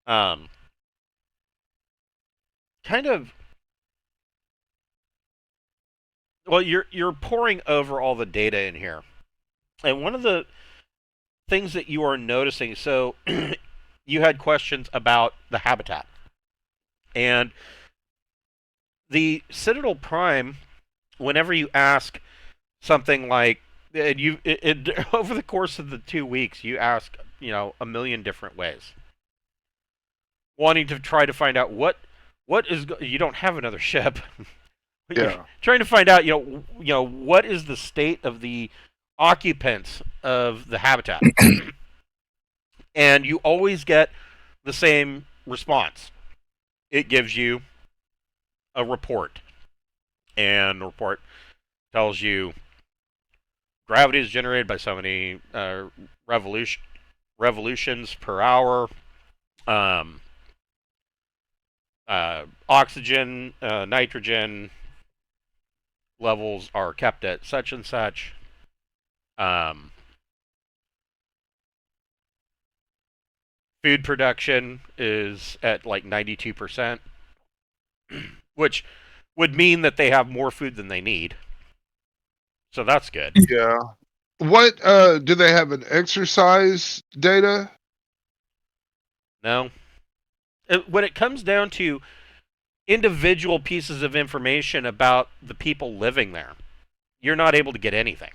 kind of. Well, you're poring over all the data in here, and one of the things that you are noticing. So, you had questions about the habitat, and the Citadel Prime. Whenever you ask something like, and over the course of the 2 weeks, you ask a million different ways, wanting to try to find out what is. You don't have another ship.
Yeah.
Trying to find out, what is the state of the occupants of the habitat, and you always get the same response. It gives you a report, and the report tells you gravity is generated by so many revolutions per hour. Oxygen, nitrogen levels are kept at such and such. Food production is at like 92%, which would mean that they have more food than they need. So that's good.
Yeah. What do they have an exercise data?
No. When it comes down to individual pieces of information about the people living there, you're not able to get anything.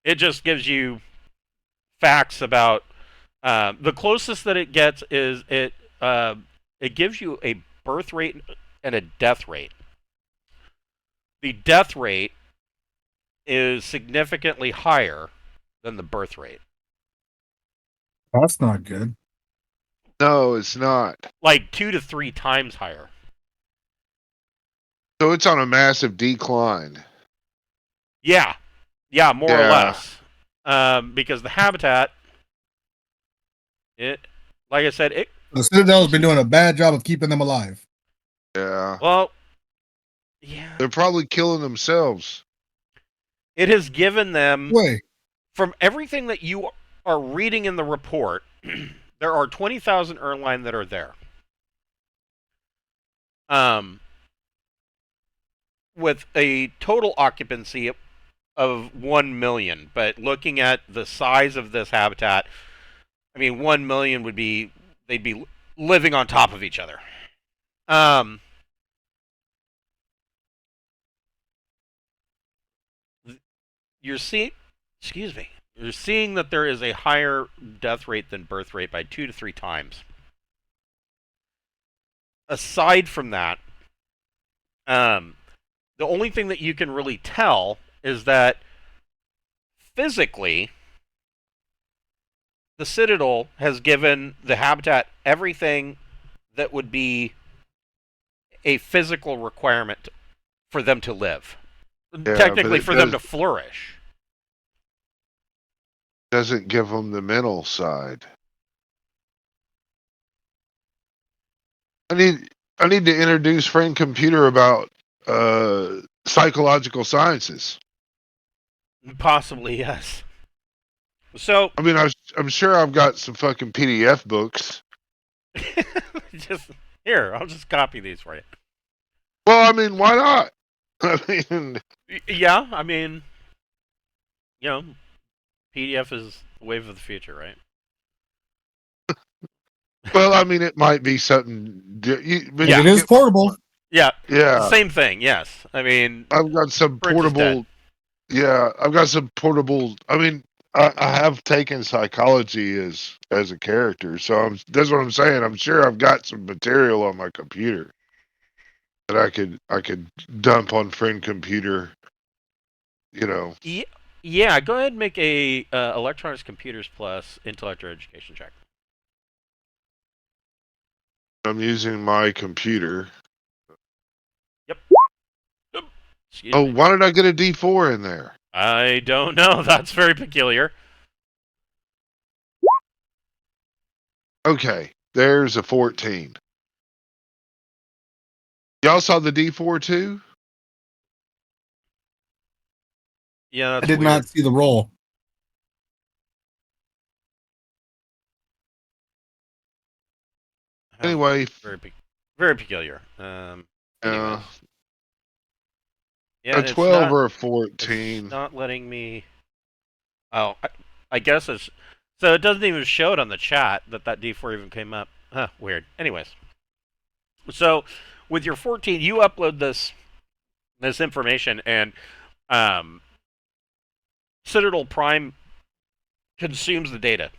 It just gives you facts about the closest that it gets is it gives you a birth rate and a death rate. The death rate is significantly higher than the birth rate.
That's not good.
No, it's not.
Like 2 to 3 times higher.
So it's on a massive decline.
Yeah, more or less. Because the habitat, like I said,
the Citadel's been doing a bad job of keeping them alive.
Yeah.
Well, yeah.
They're probably killing themselves.
It has given them,
Wait.
from everything that you are reading in the report, there are 20,000 Erline that are there. With a total occupancy of 1 million, but looking at the size of this habitat, I mean, 1 million would be, they'd be living on top of each other. You're seeing that there is a higher death rate than birth rate by 2 to 3 times. Aside from that, the only thing that you can really tell is that physically, the Citadel has given the habitat everything that would be a physical requirement for them to live.
Yeah,
Technically, for them to flourish.
doesn't give them the mental side. I need to introduce friend computer about psychological sciences.
Possibly, yes. So,
I mean, I'm sure I've got some fucking PDF books.
just here, I'll just copy these for you.
Well, I mean, why not? I mean,
Yeah, I mean, you know, PDF is the wave of the future, right?
well, I mean, it might be something. But
Yeah.
It is portable.
Yeah,
Yeah,
same thing. Yes, I mean,
I've got some
print is dead.
portable. Yeah, I've got some portable. I mean, I have taken psychology as a character, so that's what I'm saying. I'm sure I've got some material on my computer that I could dump on friend computer. You know,
Yeah, go ahead and make a electronics computers plus intellectual education check.
I'm using my computer.
Yep. Excuse
Oh,
me.
why did I get a D4 in there?
I don't know. That's very peculiar.
Okay, there's a 14. Y'all saw the D4 too?
Yeah,
I
that's
did
weird.
not see the roll.
Anyway,
Very peculiar. Anyways. Yeah,
a
it's
12
not.
or a
It's
14.
not letting me. Oh, I guess it's. So it doesn't even show it on the chat that D4 even came up. Huh, weird. Anyways, so with your 14, you upload this information, and Citadel Prime consumes the data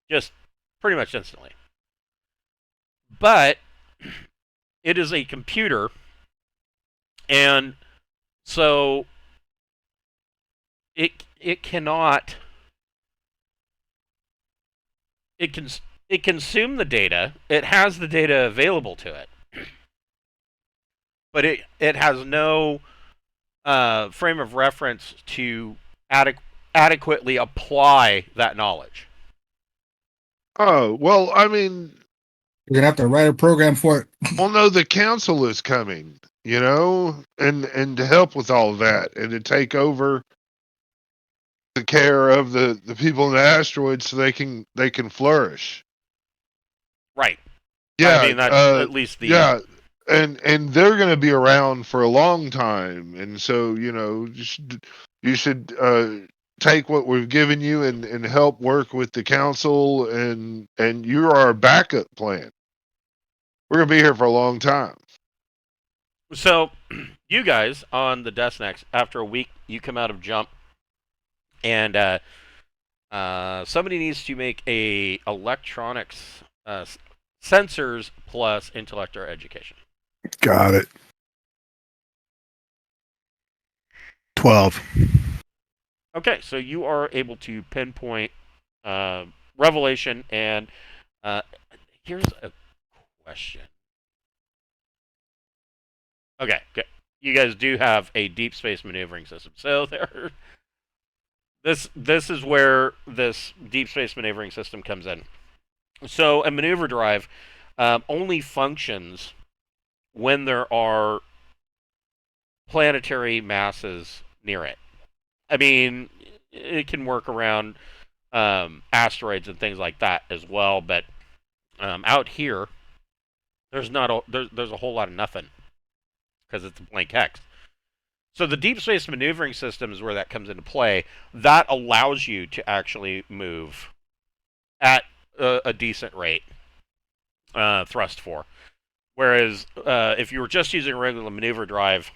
just pretty much instantly. But it is a computer, and so it cannot. It consume the data. It has the data available to it, but it has no frame of reference to adequately apply that knowledge.
Oh, well, I mean,
You're gonna have to write a program for it.
well, no, the council is coming, you know, and to help with all of that and to take over the care of the people in the asteroid so they can flourish.
Right.
Yeah,
I mean, that's at least the.
Yeah, and they're going to be around for a long time, and so you know you should take what we've given you and help work with the council, and you're our backup plan. We're going to be here for a long time.
So, you guys on the Desnex, after a week, you come out of jump, and somebody needs to make a electronics sensors plus intellect or education.
Got it. 12.
Okay, so you are able to pinpoint revelation, and here's a question. Okay, you guys do have a deep space maneuvering system, so this is where this deep space maneuvering system comes in. So a maneuver drive only functions when there are planetary masses near it. I mean, it can work around asteroids and things like that as well, but out here, there's a whole lot of nothing because it's a blank hex. So the deep space maneuvering system is where that comes into play. That allows you to actually move at a decent rate, thrust 4. Whereas if you were just using a regular maneuver drive,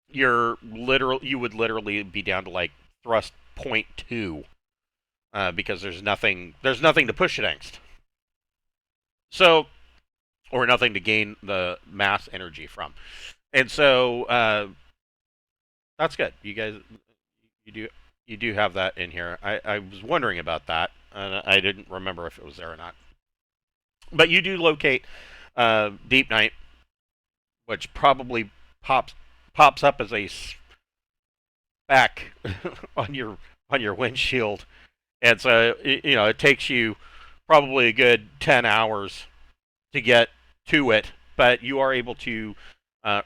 you would literally be down to like thrust 0.2 because there's nothing to push it against. So, or nothing to gain the mass energy from, and so that's good. You guys, you do have that in here. I was wondering about that, and I didn't remember if it was there or not. But you do locate Deepnight, which probably pops up as a speck on your windshield And so it takes you probably a good 10 hours to get to it, but you are able to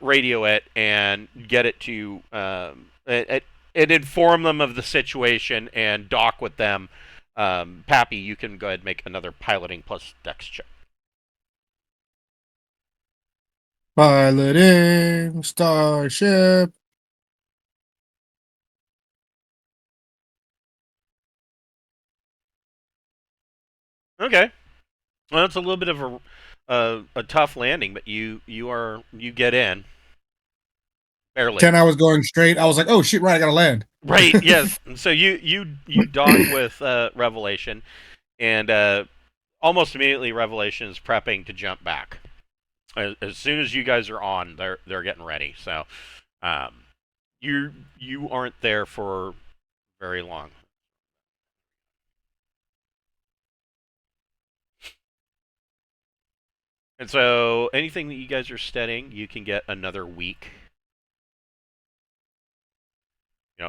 radio it and get it to and inform them of the situation and dock with them. Pappy, you can go ahead and make another piloting plus dex check.
Piloting starship.
Okay, well, it's a little bit of a tough landing, but you get in barely.
10 hours going straight. I was like, oh shit, right, I gotta land.
Right. Yes. So you dock with Revelation, and almost immediately Revelation is prepping to jump back. As soon as you guys are on, they're getting ready. So you aren't there for very long. And so anything that you guys are studying, you can get another week.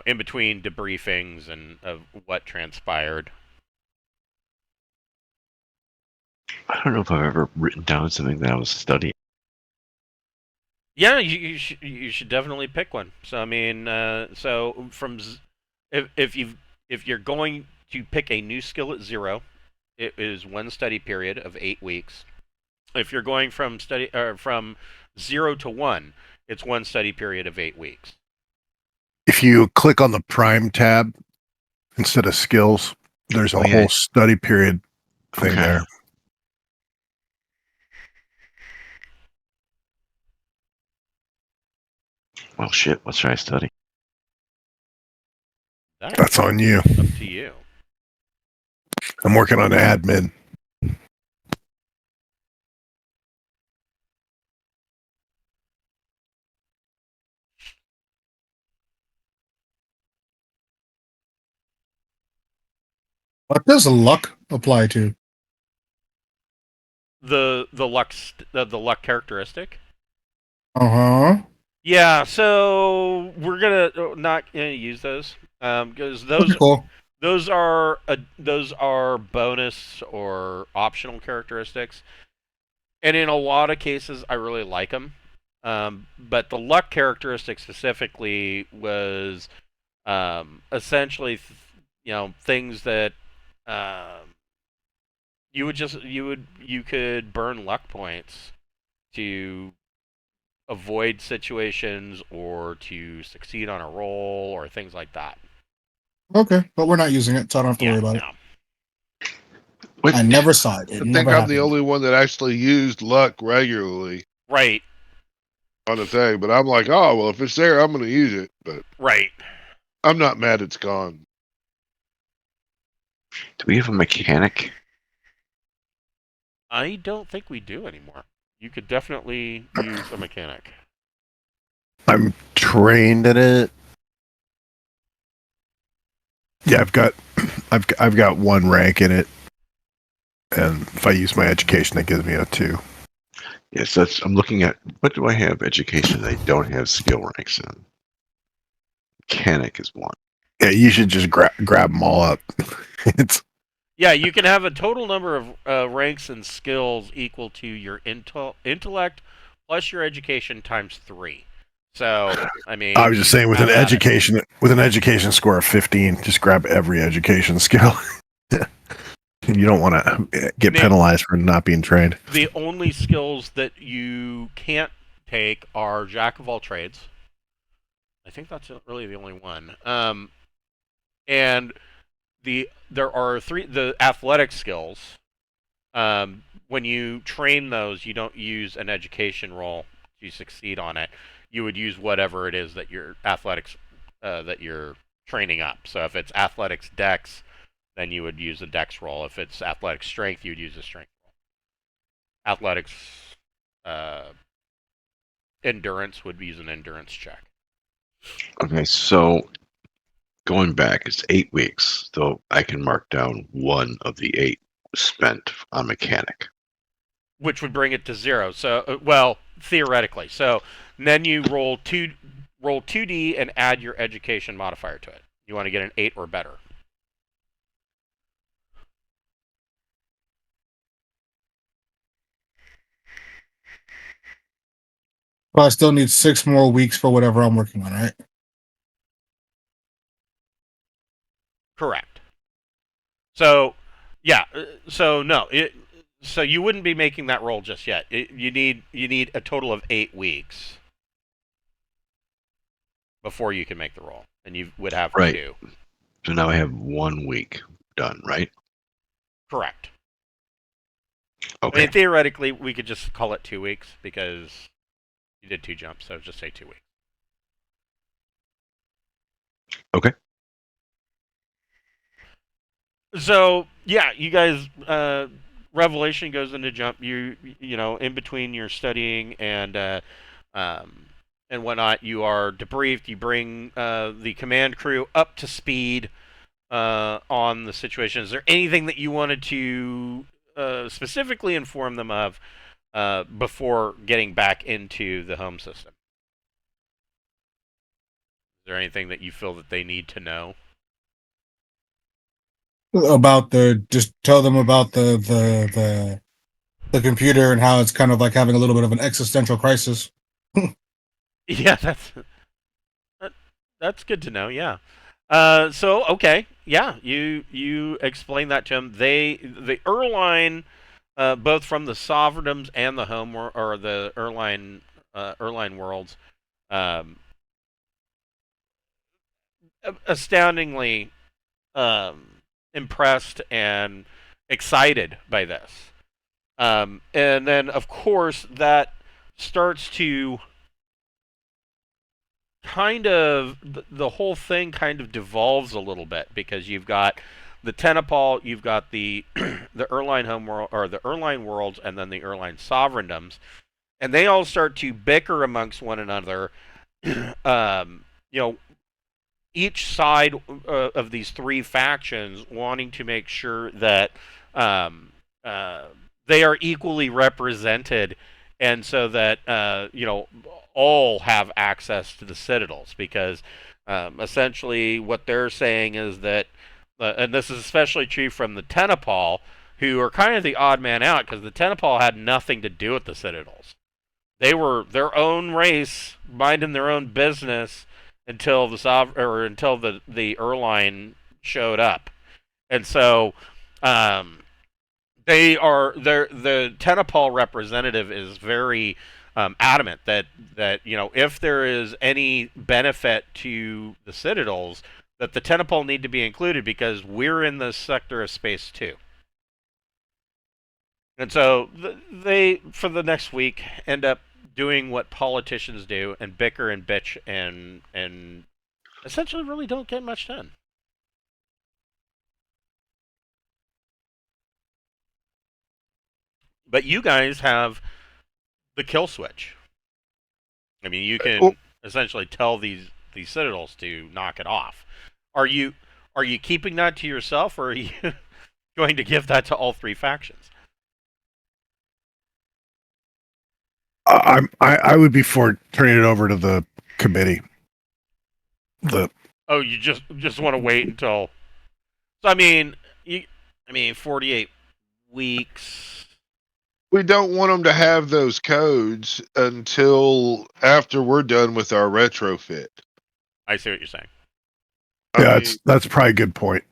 In between debriefings and of what transpired.
I don't know if I've ever written down something that I was studying.
Yeah, you should definitely pick one. So I mean, so from if you're going to pick a new skill at 0, it is one study period of 8 weeks. If you're going from 0 to 1, it's one study period of 8 weeks.
If you click on the Prime tab instead of skills, there's a whole study period thing there.
Well, shit. What should I study?
That's on you.
Up to you.
I'm working on admin.
What does luck apply to?
The luck characteristic.
Uh-huh.
Yeah, so we're not gonna use those because
Cool.
those are bonus or optional characteristics, and in a lot of cases, I really like them. But the luck characteristic specifically was essentially, things that you could burn luck points to avoid situations or to succeed on a roll or things like that.
Okay, but we're not using it, so I don't have to worry about it.
What?
I never saw it.
I think I'm the only one that actually used luck regularly
Right.
on the thing, but I'm like, oh, well, if it's there, I'm going to use it. But
Right.
I'm not mad it's gone.
Do we have a mechanic?
I don't think we do anymore. You could definitely use a mechanic.
I'm trained in it. Yeah, I've got 1 rank in it, and if I use my education, it gives me a 2.
Yes, I'm looking at what do I have education that I don't have skill ranks in. Mechanic is 1.
Yeah, you should just grab them all up.
Yeah, you can have a total number of ranks and skills equal to your intellect plus your education times 3. So, I mean,
I was just saying with an education score of 15, just grab every education skill. You don't want to get penalized for not being trained.
The only skills that you can't take are Jack of all trades. I think that's really the only one. And there are 3 the athletic skills. When you train those, you don't use an education roll to succeed on it. You would use whatever it is that your athletics that you're training up. So if it's athletics dex, then you would use a dex roll. If it's athletics strength, you would use a strength roll. Athletics endurance would use an endurance check.
Okay, so going back, it's 8 weeks, so I can mark down 1 of the 8 spent on mechanic.
Which would bring it to 0. So, well, theoretically. So then you roll 2d and add your education modifier to it. You want to get an 8 or better.
But I still need 6 more weeks for whatever I'm working on, right?
Correct. So, yeah. So no. So you wouldn't be making that roll just yet. You need a total of 8 weeks before you can make the roll, and you would have
Right.
2.
So now I have 1 week done, right?
Correct.
Okay.
I mean, theoretically, we could just call it 2 weeks because you did 2 jumps, so just say 2 weeks.
Okay.
So yeah, you guys. Revelation goes into jump. In between your studying um, and whatnot, you are debriefed. You bring the command crew up to speed on the situation. Is there anything that you wanted to specifically inform them of before getting back into the home system? Is there anything that you feel that they need to know?
About just tell them about the computer and how it's kind of like having a little bit of an existential crisis.
Yeah, that's good to know. Yeah. So okay, yeah, you explain that to them. The Erline, both from the Sovereigndoms and the home or the Erline worlds, um, astoundingly impressed and excited by this. And then of course that starts to kind of the whole thing kind of devolves a little bit because you've got the Tenepal, you've got the the Erline home world or the Erline worlds, and then the Erline sovereigndoms, and they all start to bicker amongst one another. um, you know, each side of these 3 factions wanting to make sure that um, uh, they are equally represented, and so that all have access to the citadels. Because essentially, what they're saying is that, and this is especially true from the Tenepal, who are kind of the odd man out because the Tenepal had nothing to do with the citadels. They were their own race, minding their own business until until the Erline showed up, and so the Tenepal representative is very adamant that if there is any benefit to the Citadels, that the Tenepal need to be included because we're in this sector of space too. And so they, for the next week, end up doing what politicians do and bicker and bitch and essentially really don't get much done. But you guys have the kill switch. I mean, you can essentially tell these citadels to knock it off. Are you keeping that to yourself, or are you going to give that to all 3 factions?
I would be for turning it over to the committee.
Oh, you just want to wait until. So I mean, 48 weeks.
We don't want them to have those codes until after we're done with our retrofit.
I see what you're saying.
That's probably a good point.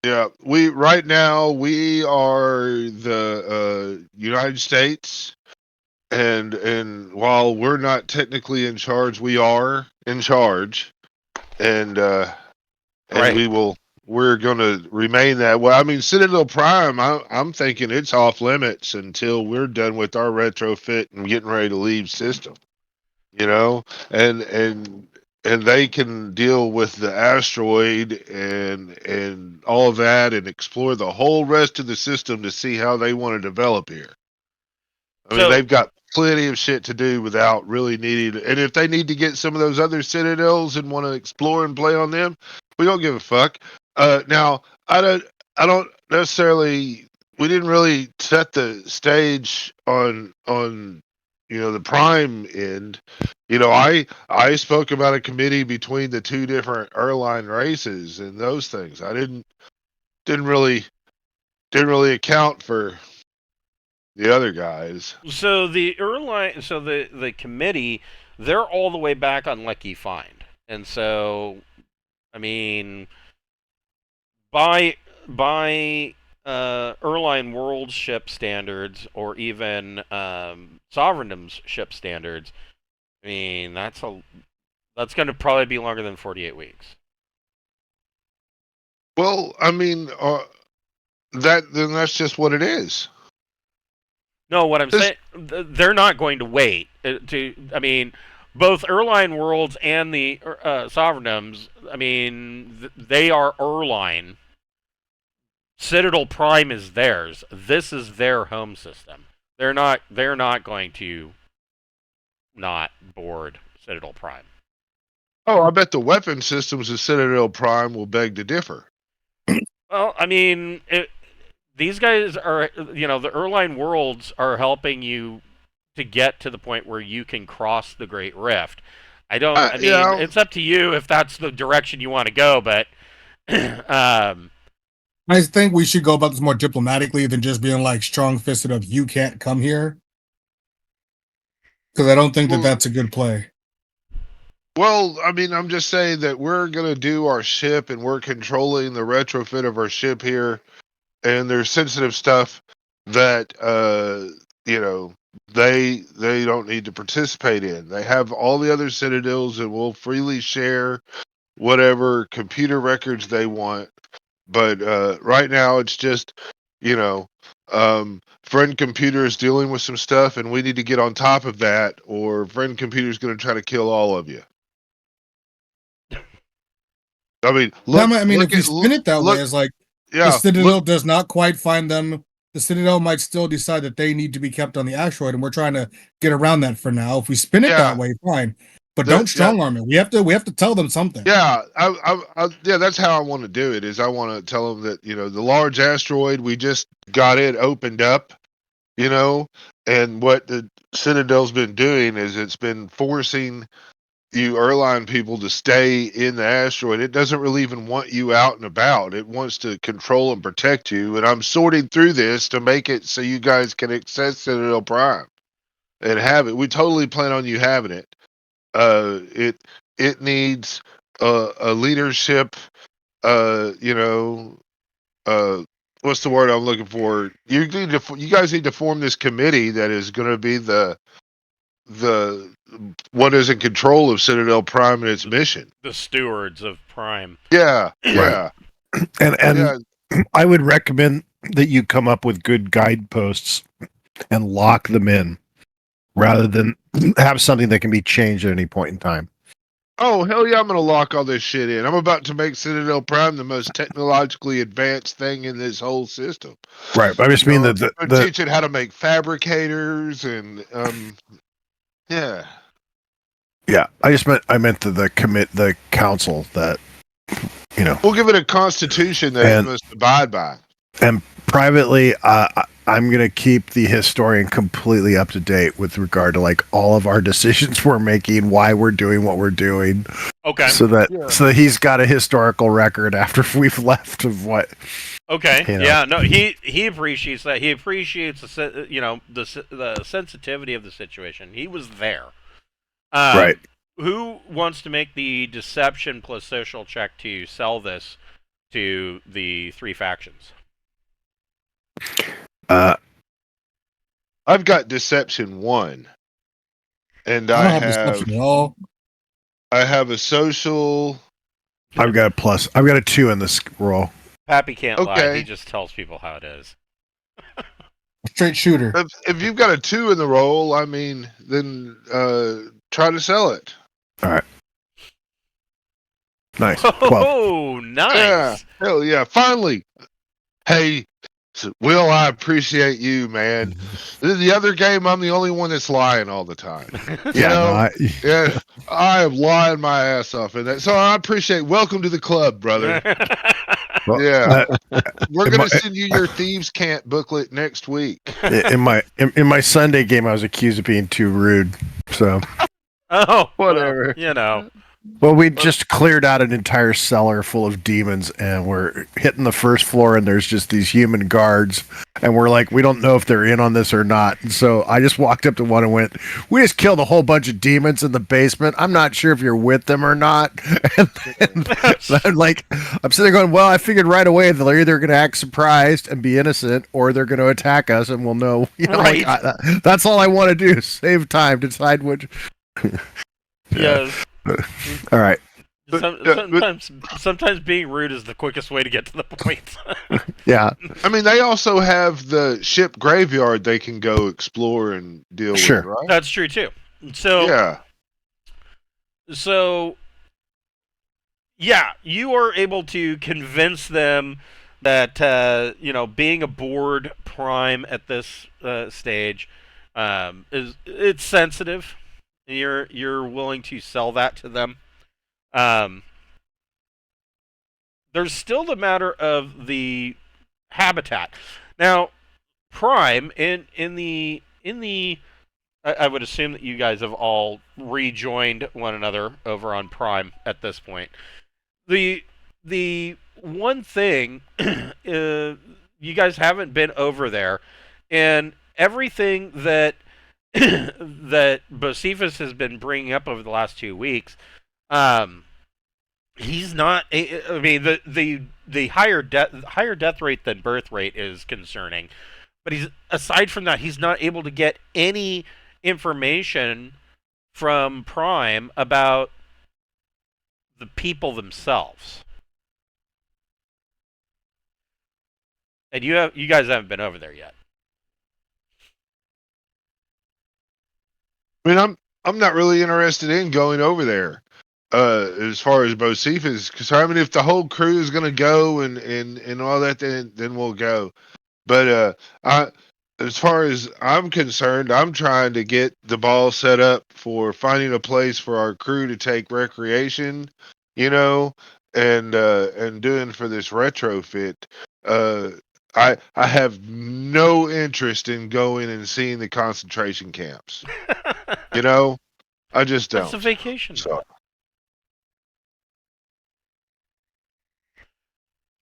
Yeah, right now we are the United States, and while we're not technically in charge, we are in charge, and
Right.
we're going to remain that way. I mean, Citadel Prime, I'm thinking it's off limits until we're done with our retrofit and getting ready to leave system. And they can deal with the asteroid and all of that and explore the whole rest of the system to see how they want to develop here. I mean,
So
they've got plenty of shit to do without really needing. And if they need to get some of those other citadels and want to explore and play on them, we don't give a fuck. Now, I don't necessarily. We didn't really set the stage on the prime end. I spoke about a committee between the 2 different Erline races and those things. I didn't really account for the other guys.
So the Erline, so the committee they're all the way back on Lucky Find. And so, I mean, by Erline World ship standards, or even Sovereigndom's ship standards, I mean, that's going to probably be longer than 48 weeks.
Well, I mean, then that's just what it is.
No, what I'm saying, they're not going to wait. I mean, both Erline Worlds and the Sovereigndoms, I mean, they are Erline. Citadel Prime is theirs. This is their home system. They're not going to not board Citadel Prime.
Oh, I bet the weapon systems of Citadel Prime will beg to differ.
Well, I mean, these guys are, the Erline Worlds are helping you to get to the point where you can cross the Great Rift. I mean, it's up to you if that's the direction you want to go, but
I think we should go about this more diplomatically than just being like strong-fisted of you can't come here. Because I don't think that that's a good play.
Well, I mean, I'm just saying that we're going to do our ship and we're controlling the retrofit of our ship here. And there's sensitive stuff that, they don't need to participate in. They have all the other Citadels and will freely share whatever computer records they want. But right now, it's just, friend computer is dealing with some stuff, and we need to get on top of that, or friend computer is going to try to kill all of you. I mean,
if you spin it that way, it's like the Citadel does not quite find them. The Citadel might still decide that they need to be kept on the asteroid, and we're trying to get around that for now. If we spin it that way, fine. But don't strong arm it. We have to tell them something.
Yeah, that's how I want to do it. Is I want to tell them that the large asteroid, we just got it opened up, and what the Citadel's been doing is it's been forcing you Erline people to stay in the asteroid. It doesn't really even want you out and about. It wants to control and protect you. And I'm sorting through this to make it so you guys can access Citadel Prime and have it. We totally plan on you having it. It needs a leadership. What's the word I'm looking for? You guys need to form this committee that is going to be the what is in control of Citadel Prime and its mission.
The stewards of Prime.
Yeah.
And I would recommend that you come up with good guideposts and lock them in, rather than have something that can be changed at any point in time.
Oh, hell yeah, I'm going to lock all this shit in. I'm about to make Citadel Prime the most technologically advanced thing in this whole system.
Right. I just mean that
teach it how to make fabricators and yeah.
Yeah, I meant the council that
We'll give it a constitution that it must abide by.
And privately, I'm going to keep the historian completely up to date with regard to like all of our decisions we're making, why we're doing what we're doing.
Okay.
So that he's got a historical record after we've left of what.
Okay. Yeah. No. He appreciates that. He appreciates the sensitivity of the situation. He was there.
Right.
Who wants to make the deception plus social check to sell this to the three factions?
I've got deception 1, and I have deception at all. I have a social.
I've got a plus. I've got a 2 in this roll.
Pappy can't lie. He just tells people how it is.
Straight shooter.
If you've got a 2 in the roll, I mean, then try to sell it.
All right. Nice.
Oh, nice.
Yeah. Hell yeah. Finally. Hey, Will, I appreciate you, man. The other game, I'm the only one that's lying all the time. I am lying my ass off in that. So I appreciate. Welcome to the club, brother.
Well,
yeah, we're gonna send you your thieves' cant booklet next week.
In my Sunday game, I was accused of being too rude. So,
whatever.
Well, we just cleared out an entire cellar full of demons, and we're hitting the first floor, and there's just these human guards, and we're like, we don't know if they're in on this or not. And so I just walked up to one and went, "We just killed a whole bunch of demons in the basement. I'm not sure if you're with them or not." And I'm like, I'm sitting there going, "Well, I figured right away that they're either going to act surprised and be innocent, or they're going to attack us, and we'll know." You know,
right.
like, that's all I want to do: save time, decide which.
Yeah.
All right.
Sometimes being rude is the quickest way to get to the point.
Yeah.
I mean, they also have the ship graveyard they can go explore and deal with, right?
That's true too. So
yeah.
So yeah, you are able to convince them that being aboard Prime at this stage it's sensitive. You're willing to sell that to them. There's still the matter of the habitat. Now, Prime in the I would assume that you guys have all rejoined one another over on Prime at this point. The one thing you guys haven't been over there, and everything that that Bocephus has been bringing up over the last 2 weeks, he's not. I mean, the higher death rate than birth rate is concerning, but aside from that, he's not able to get any information from Prime about the people themselves. And you guys haven't been over there yet.
I mean, I'm not really interested in going over there. As far as Bocephus, because I mean, if the whole crew is gonna go and all that, then we'll go. But as far as I'm concerned, I'm trying to get the ball set up for finding a place for our crew to take recreation, and doing for this retrofit. I have no interest in going and seeing the concentration camps. I just don't.
It's a vacation.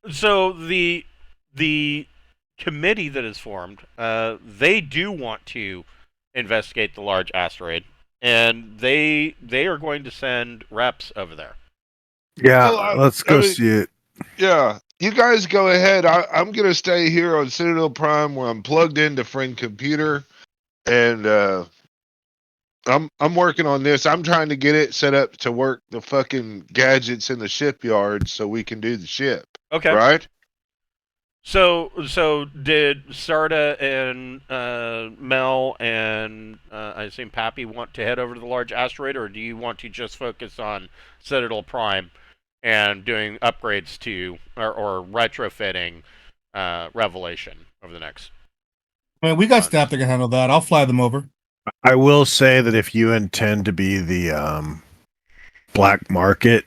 So the committee that is formed, they do want to investigate the large asteroid, and they are going to send reps over there.
Yeah, let's go see it.
Yeah, you guys go ahead. I'm gonna stay here on Citadel Prime where I'm plugged into friend computer, and I'm working on this. I'm trying to get it set up to work the fucking gadgets in the shipyard so we can do the ship.
Okay.
Right?
So did Sarda and Mel and I assume Pappy want to head over to the large asteroid, or do you want to just focus on Citadel Prime and doing upgrades to or retrofitting Revelation over the next?
Man, we got staff that can handle that. I'll fly them over.
I will say that if you intend to be the black market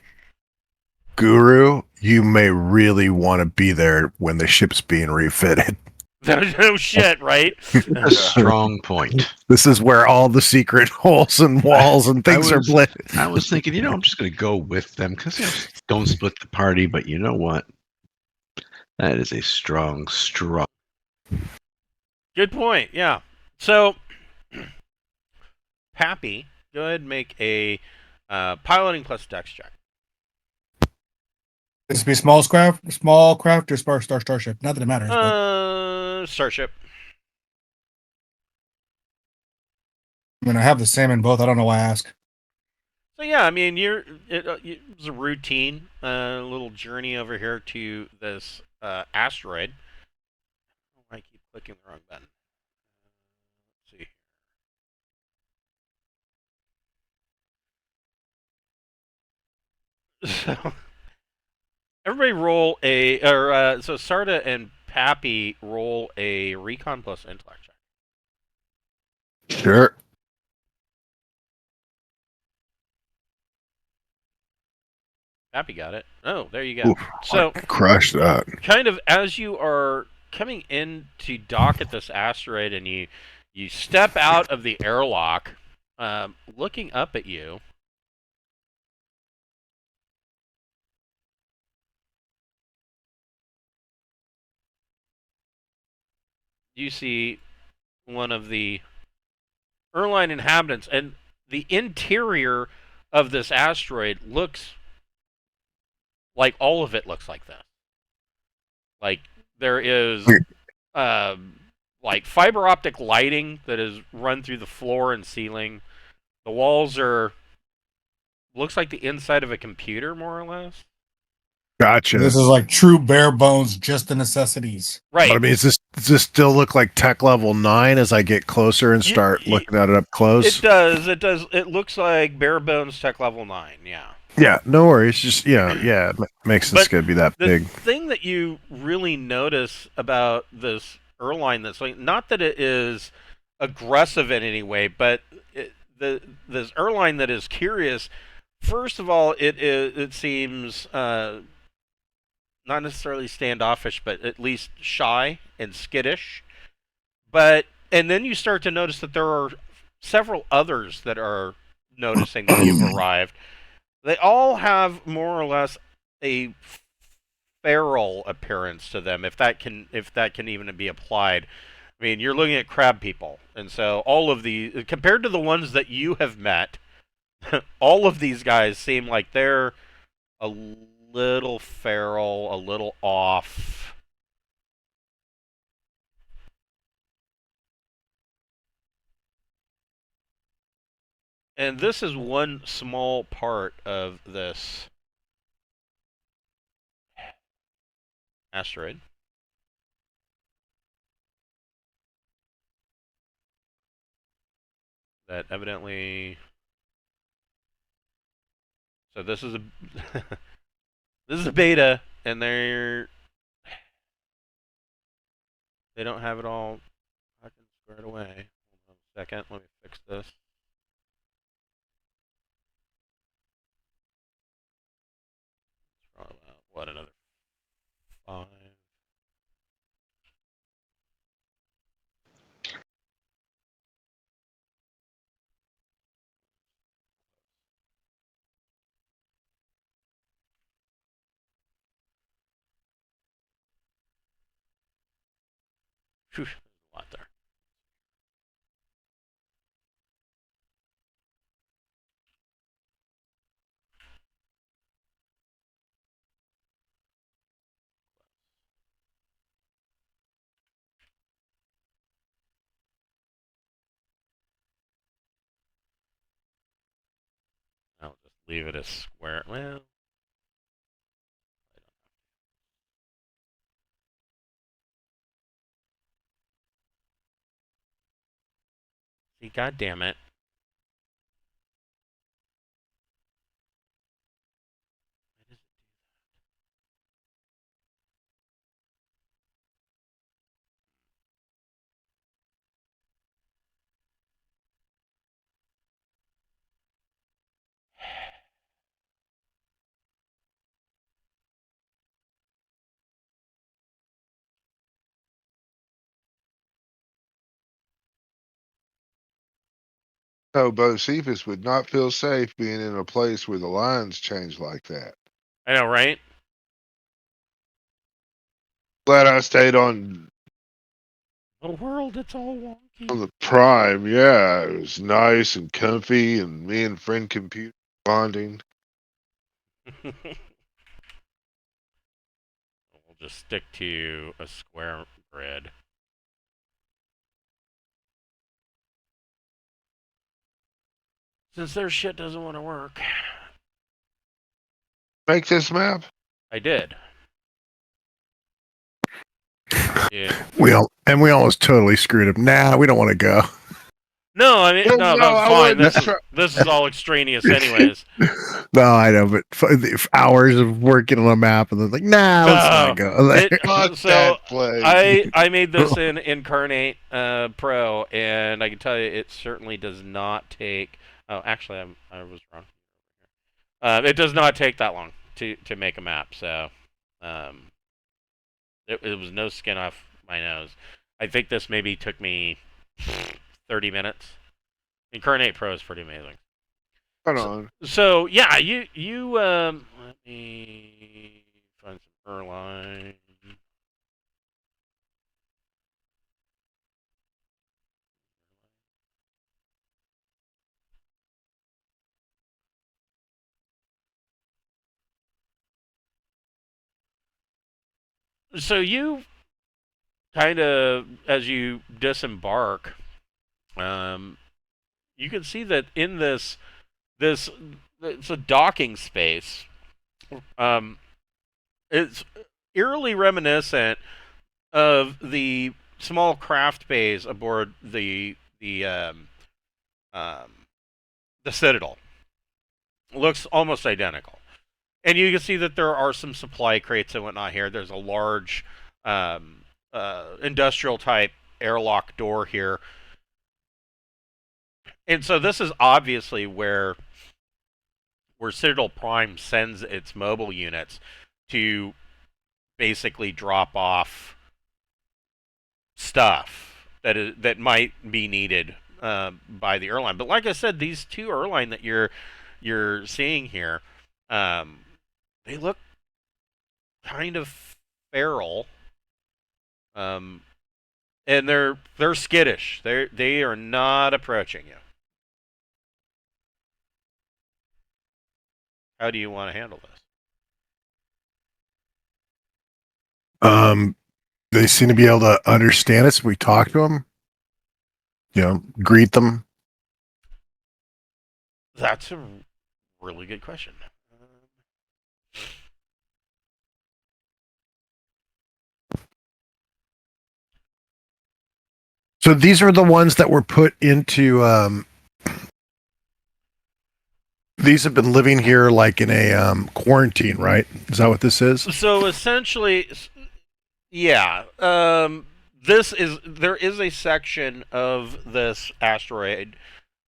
guru, you may really want to be there when the ship's being refitted.
No shit, right?
A strong point.
This is where all the secret holes and walls and things are lit.
I was thinking, I'm just going to go with them because don't split the party. But you know what? That is a strong.
Good point. Yeah. So, Pappy, go ahead and make a piloting plus dex check.
This be small craft or starship. Not that it matters.
Starship.
I mean, I have the same in both. I don't know why I ask.
So yeah, I mean, it was a routine little journey over here to this asteroid. Oh, I keep clicking the wrong button. Let's see. So. Everybody roll so Sarda and Pappy roll a recon plus intellect check.
Sure.
Pappy got it. Oh, there you go.
Oof,
so
crush that.
Kind of as you are coming in to dock at this asteroid, and you step out of the airlock, looking up at you. you see one of the Erline inhabitants, and the interior of this asteroid looks like all of it looks like this. Like there is like fiber optic lighting that is run through the floor and ceiling. The walls are looks like the inside of a computer, more or less.
Gotcha.
This is like true bare bones, just the necessities.
Right.
But I mean, does this still look like tech level 9 as I get closer and start looking at it up close?
It does. It does. It looks like bare bones tech level 9. Yeah.
Yeah. No worries. Just yeah. It makes this going to be that big.
The thing that you really notice about this Erline, that's like, not that it is aggressive in any way, but this Erline that is curious. First of all, it seems not necessarily standoffish, but at least shy and skittish. And then you start to notice that there are several others that are noticing that you've arrived. They all have more or less a feral appearance to them, if that can even be applied. I mean, you're looking at crab people, and so all of the, compared to the ones that you have met, all of these guys seem like they're a little feral, a little off. And this is one small part of this asteroid. That evidently... So this is a... this is a beta, and they don't have it all fucking squared away. Hold on a second, let me fix this. What, another 5? Whew, there's a lot there. I'll just leave it as square. Well, see, god damn it.
No, Bocephus would not feel safe being in a place where the lines change like that.
I know, right?
Glad I stayed on
The world, it's all wonky.
the Prime. Yeah, it was nice and comfy, and me and friend computer bonding.
We'll just stick to a square grid. Since their shit doesn't want to work.
Make this map?
I did. Yeah.
We almost totally screwed up. Nah, we don't want to go.
No, I mean, no, that's fine. This is all extraneous anyways.
No, I know, but hours of working on a map and then like, nah, let's not go.
So I made this in Incarnate Pro, and I can tell you it certainly does not take... Oh, actually, I was wrong. It does not take that long to make a map, so it was no skin off my nose. I think this maybe took me 30 minutes. Incarnate Pro is pretty amazing.
Hold on.
So yeah, you let me find some Erline. So you kind of, as you disembark, you can see that in this it's a docking space. It's eerily reminiscent of the small craft bays aboard um, the Citadel. It looks almost identical, and you can see that there are some supply crates and whatnot here. There's a large industrial type airlock door here, and so this is obviously where Citadel Prime sends its mobile units to basically drop off stuff that might be needed by the Erline. But like I said, these two Erline that you're seeing here, they look kind of feral, and they're skittish. They are not approaching you. How do you want to handle this?
They seem to be able to understand us. We talk to them, greet them.
That's a really good question.
So these are the ones that were put into. These have been living here like in a quarantine, right? Is that what this is?
So essentially, yeah. There is a section of this asteroid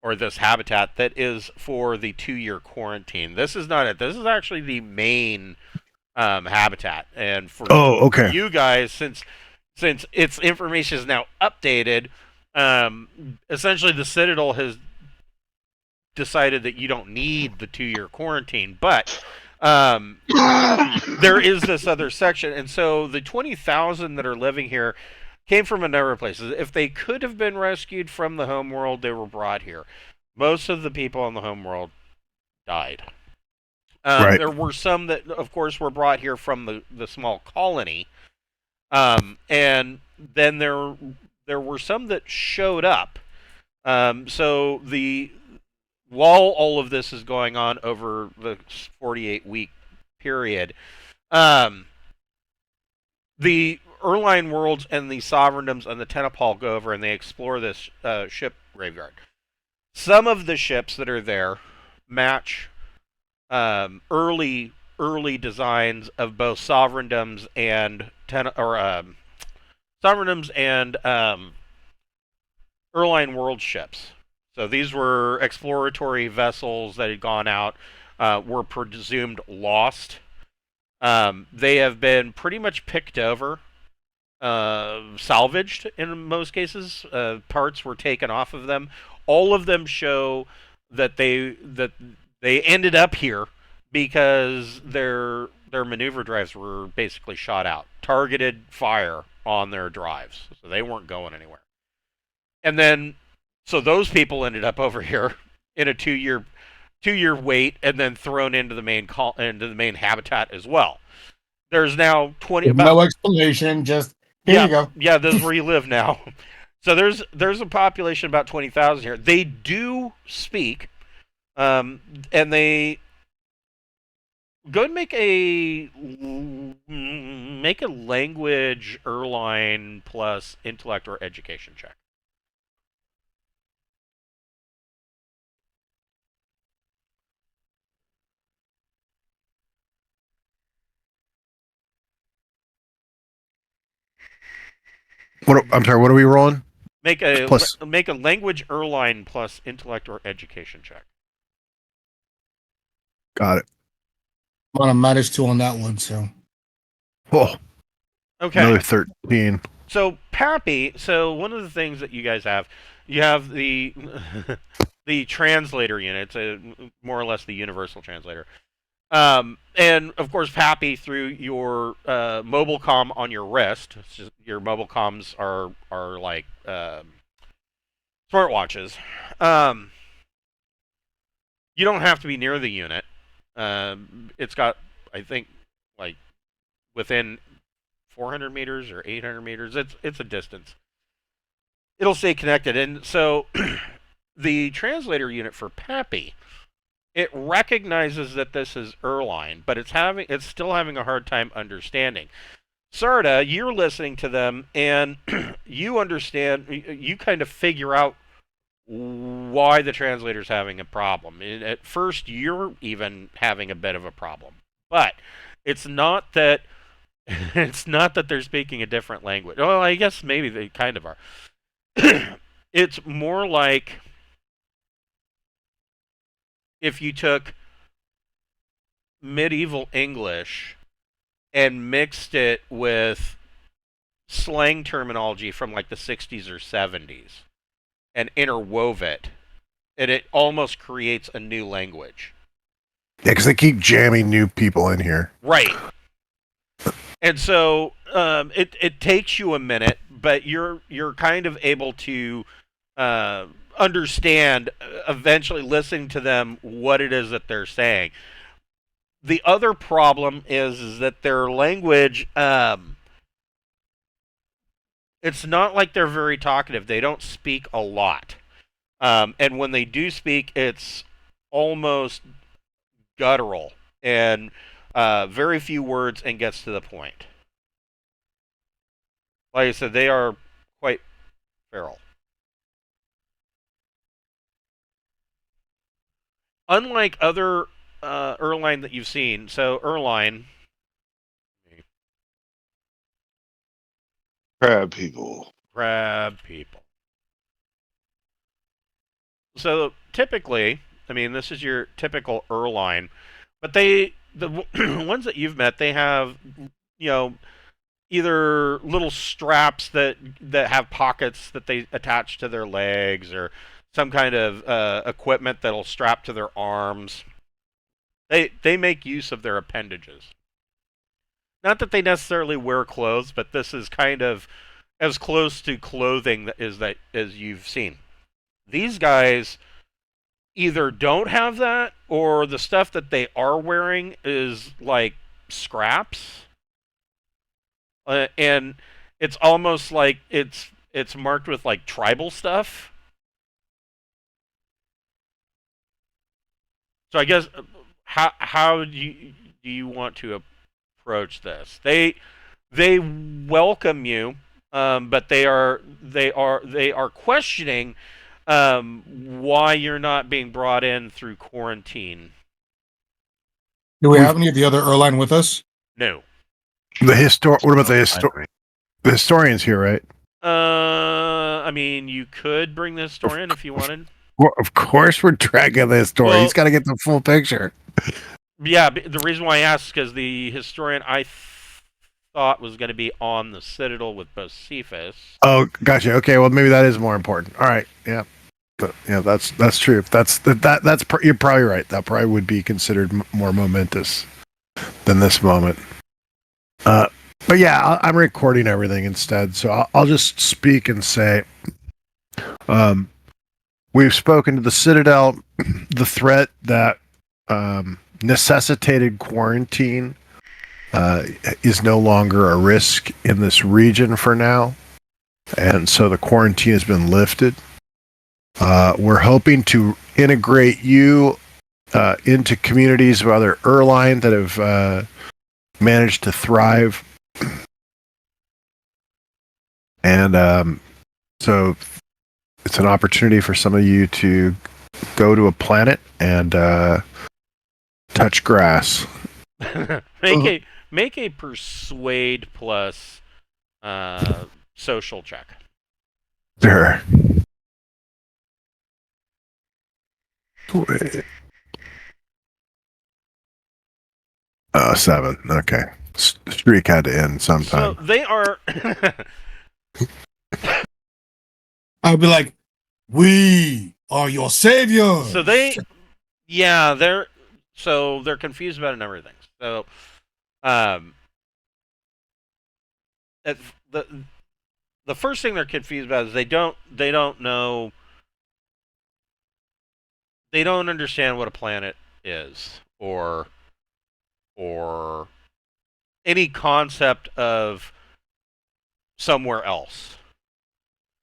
or this habitat that is for the 2-year quarantine. This is not it. This is actually the main habitat, and for you guys, since its information is now updated, essentially the Citadel has decided that you don't need the 2-year quarantine, but there is this other section, and so the 20,000 that are living here came from a number of places. If they could have been rescued from the homeworld, they were brought here. Most of the people on the homeworld died.
Right.
There were some that, of course, were brought here from the small colony, and then there were some that showed up. So while all of this is going on over the 48-week period, the Erline worlds and the sovereigndoms and the Tenepal go over and they explore this ship graveyard. Some of the ships that are there match early designs of both sovereigndoms and Erline world ships. So these were exploratory vessels that had gone out, were presumed lost. They have been pretty much picked over, salvaged in most cases. Parts were taken off of them. All of them show that they ended up here because their maneuver drives were basically shot out. Targeted fire on their drives, so they weren't going anywhere. And then, so those people ended up over here in a 2-year wait, and then thrown into the main habitat as well. There's now 20.
No explanation, just here you go.
Yeah, this is where you live now. So there's a population of about 20,000 here. They do speak, and they go and make a language Erline plus intellect or education check.
I'm sorry. What are we rolling?
Make a language Erline plus intellect or education check.
Got it.
I'm on a -2 on that one, so.
Oh.
Okay.
Another 13.
So Pappy. So one of the things that you guys have, you have the the translator unit. It's more or less the universal translator. And of course, Pappy, through your mobile comm on your wrist, your mobile comms are like smartwatches. You don't have to be near the unit. It's got, I think, like within 400 meters or 800 meters. It's a distance. It'll stay connected, and so the translator unit for Pappy, it recognizes that this is Erline, but it's still having a hard time understanding. Sarda, you're listening to them, and you understand. You kind of figure out why the translator's having a problem. And at first, you're even having a bit of a problem, but it's not that they're speaking a different language. Well, I guess maybe they kind of are. It's more like if you took medieval English and mixed it with slang terminology from like the 60s or 70s and interwove it, and it almost creates a new language.
Yeah, because they keep jamming new people in here.
Right. And so it takes you a minute, but you're kind of able to understand, eventually listening to them, what it is that they're saying. The other problem is that their language, it's not like they're very talkative. They don't speak a lot. And when they do speak, it's almost guttural and very few words and gets to the point. Like I said, they are quite feral. Unlike other Erline that you've seen, so Erline,
crab people.
So typically, I mean, this is your typical Erline, but the ones that you've met, they have, either little straps that have pockets that they attach to their legs, or some kind of equipment that'll strap to their arms. They make use of their appendages. Not that they necessarily wear clothes, but this is kind of as close to clothing as you've seen. These guys either don't have that, or the stuff that they are wearing is like scraps, and it's almost like it's marked with like tribal stuff. So I guess how do you want to approach this? They welcome you, but they are questioning why you're not being brought in through quarantine.
Do we have any of the other Erline with us?
No.
What about the historians here, right?
I mean, you could bring the historian if you wanted.
Well, of course, we're dragging the historian. Well, he's got to get the full picture.
Yeah, the reason why I asked is because the historian I thought was going to be on the Citadel with Bocephus.
Oh, gotcha. Okay, well, maybe that is more important. All right, yeah. But, yeah, that's true. You're probably right. That probably would be considered more momentous than this moment. But yeah, I'm recording everything instead, so I'll just speak and say, we've spoken to the Citadel. The threat that necessitated quarantine is no longer a risk in this region for now, and so the quarantine has been lifted. We're hoping to integrate you into communities of other Erline that have managed to thrive. And so it's an opportunity for some of you to go to a planet and touch grass.
Make a persuade plus social check.
Sure. 7. Okay. Streak had to end sometime.
So they are.
I'll be like, we are your saviors.
So they're confused about a number of things. So, the first thing they're confused about is they don't know. They don't understand what a planet is, or any concept of somewhere else.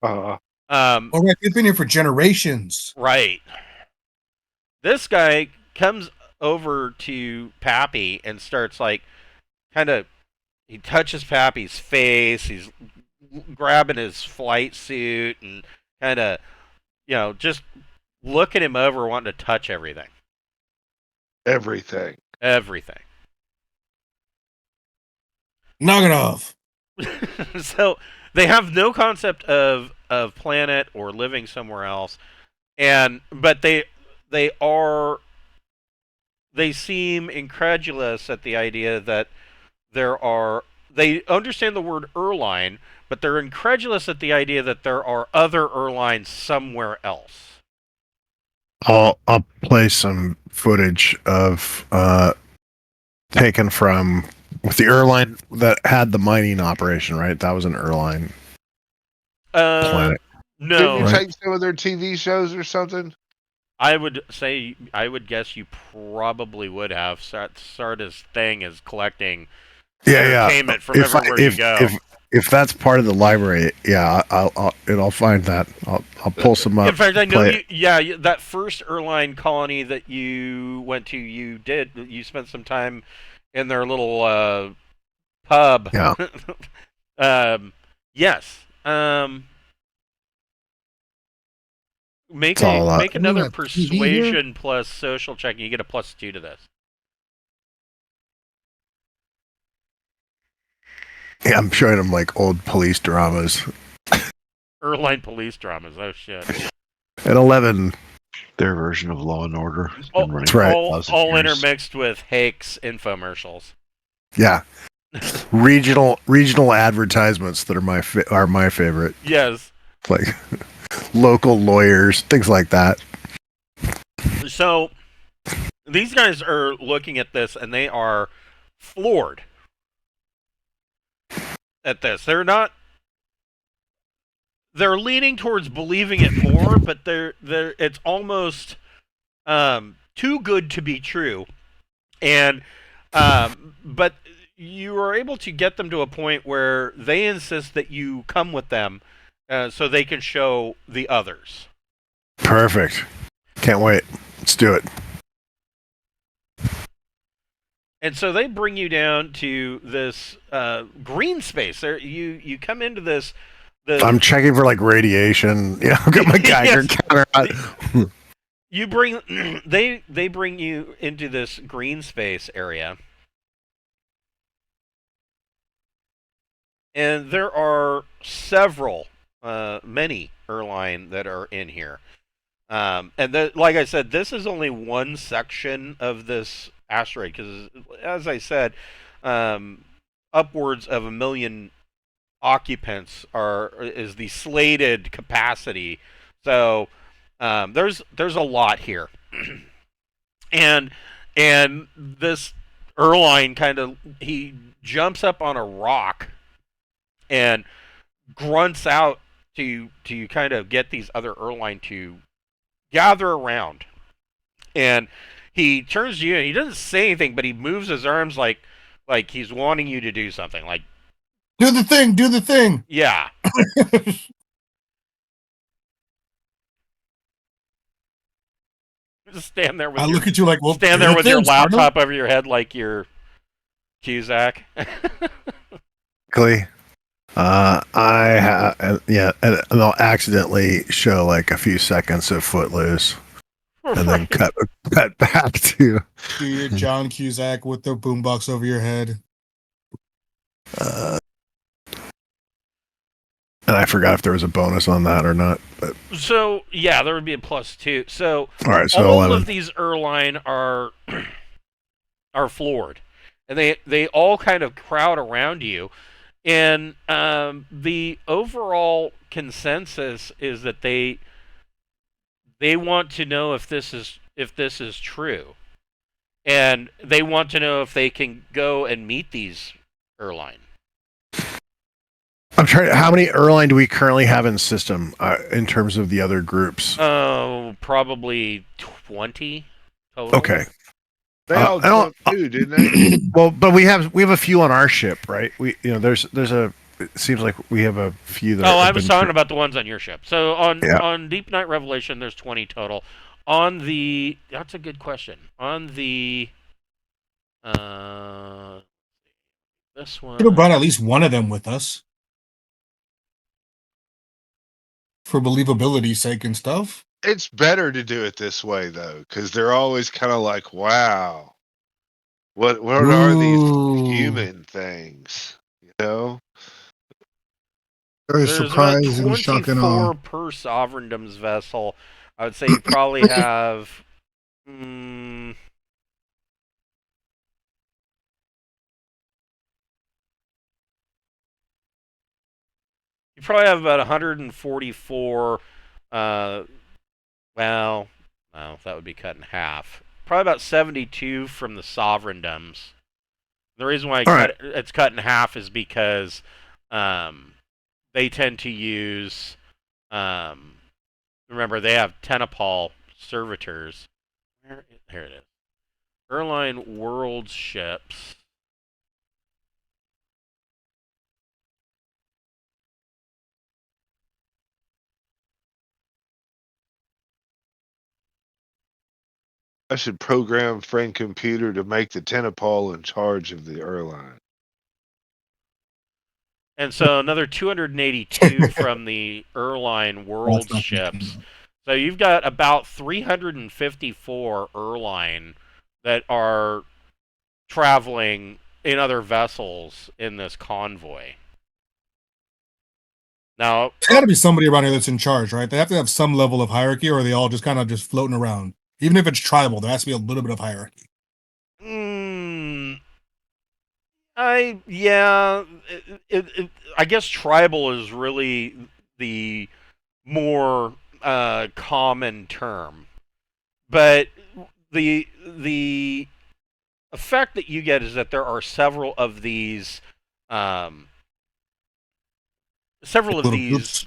Uh-huh.
Oh, right, they've been here for generations.
Right. This guy comes over to Pappy and starts like kind of. He touches Pappy's face. He's grabbing his flight suit and kind of, just looking him over, wanting to touch everything.
Everything.
Knock it off.
So they have no concept of planet or living somewhere else, but they seem incredulous at the idea that they understand the word Erline, but they're incredulous at the idea that there are other Erlines somewhere else.
I'll play some footage of taken from with the Erline that had the mining operation, right? That was an Erline planet.
No.
Didn't you take some of their TV shows or something?
I would guess you probably would have. Sarda's thing is collecting entertainment from everywhere you go.
If that's part of the library, I'll find that. I'll pull some up.
In fact, I know that first Erline colony that you went to, you spent some time in their little pub.
Yeah.
Yes. Make another persuasion plus social check, and you get a +2 to this.
Yeah, I'm showing them like old police dramas.
Erline police dramas. Oh shit.
At 11.
Their version of Law and Order.
That's right.
All intermixed with Hake's infomercials.
Yeah. regional advertisements that are my favorite.
Yes.
Like local lawyers, things like that.
So these guys are looking at this and they are floored at this. They're leaning towards believing it more, but it's almost too good to be true. And but you are able to get them to a point where they insist that you come with them so they can show the others.
Perfect. Can't wait. Let's do it.
And so they bring you down to this green space. You come into this.
I'm checking for like radiation. I've got my Geiger counter on.
They bring you into this green space area. And there are many Erline that are in here. Like I said, this is only one section of this asteroid, because, as I said, upwards of 1 million occupants is the slated capacity. So there's a lot here, and this Erline he jumps up on a rock and grunts out to kind of get these other Erline to gather around. And he turns to you and he doesn't say anything, but he moves his arms like he's wanting you to do something. Like,
do the thing.
Yeah. Just stand there with
look at you like, well,
stand there with your laptop over your head like you're Cusack.
And I'll accidentally show like a few seconds of Footloose, and then cut back to
do your John Cusack with the boombox over your head.
And I forgot if there was a bonus on that or not. But
so yeah, there would be a +2. So
all right, so
all
11.
of these Erline are floored, and they all kind of crowd around you. And the overall consensus is that they want to know if this is true, and they want to know if they can go and meet these Erline.
I'm trying. How many Erline do we currently have in system in terms of the other groups?
Oh, probably 20 total.
Okay.
They all jumped too, didn't they?
Well, but we have a few on our ship, right? There's a it seems like we have a few that.
Oh, I was talking about the ones on your ship. So on
Yeah.
on Deepnight Revelation, there's 20 total. On the that's a good question. On the this one,
Should have brought at least one of them with us for believability's sake and stuff.
It's better to do it this way though, because they're always kind of like, "Wow, what are these human things?" You know.
Very
there's about
surprising, shock and awe.
24 per Sovereigndom's vessel. I would say you probably have. You probably have about 144. Well, that would be cut in half. Probably about 72 from the Sovereigndoms. The reason why it's cut in half is because they tend to use. Remember, they have Tenepal servitors. Here it is. Erline World ships.
I should program Frank Computer to make the Tenepal in charge of the Erline.
And so another 282 from the Erline World ships. So you've got about 354 Erline that are traveling in other vessels in this convoy. Now,
there's got to be somebody around here that's in charge, right? They have to have some level of hierarchy, or are they all just kind of just floating around? Even if it's tribal, there has to be a little bit of hierarchy.
I guess tribal is really the more common term, but the effect that you get is that there are several of these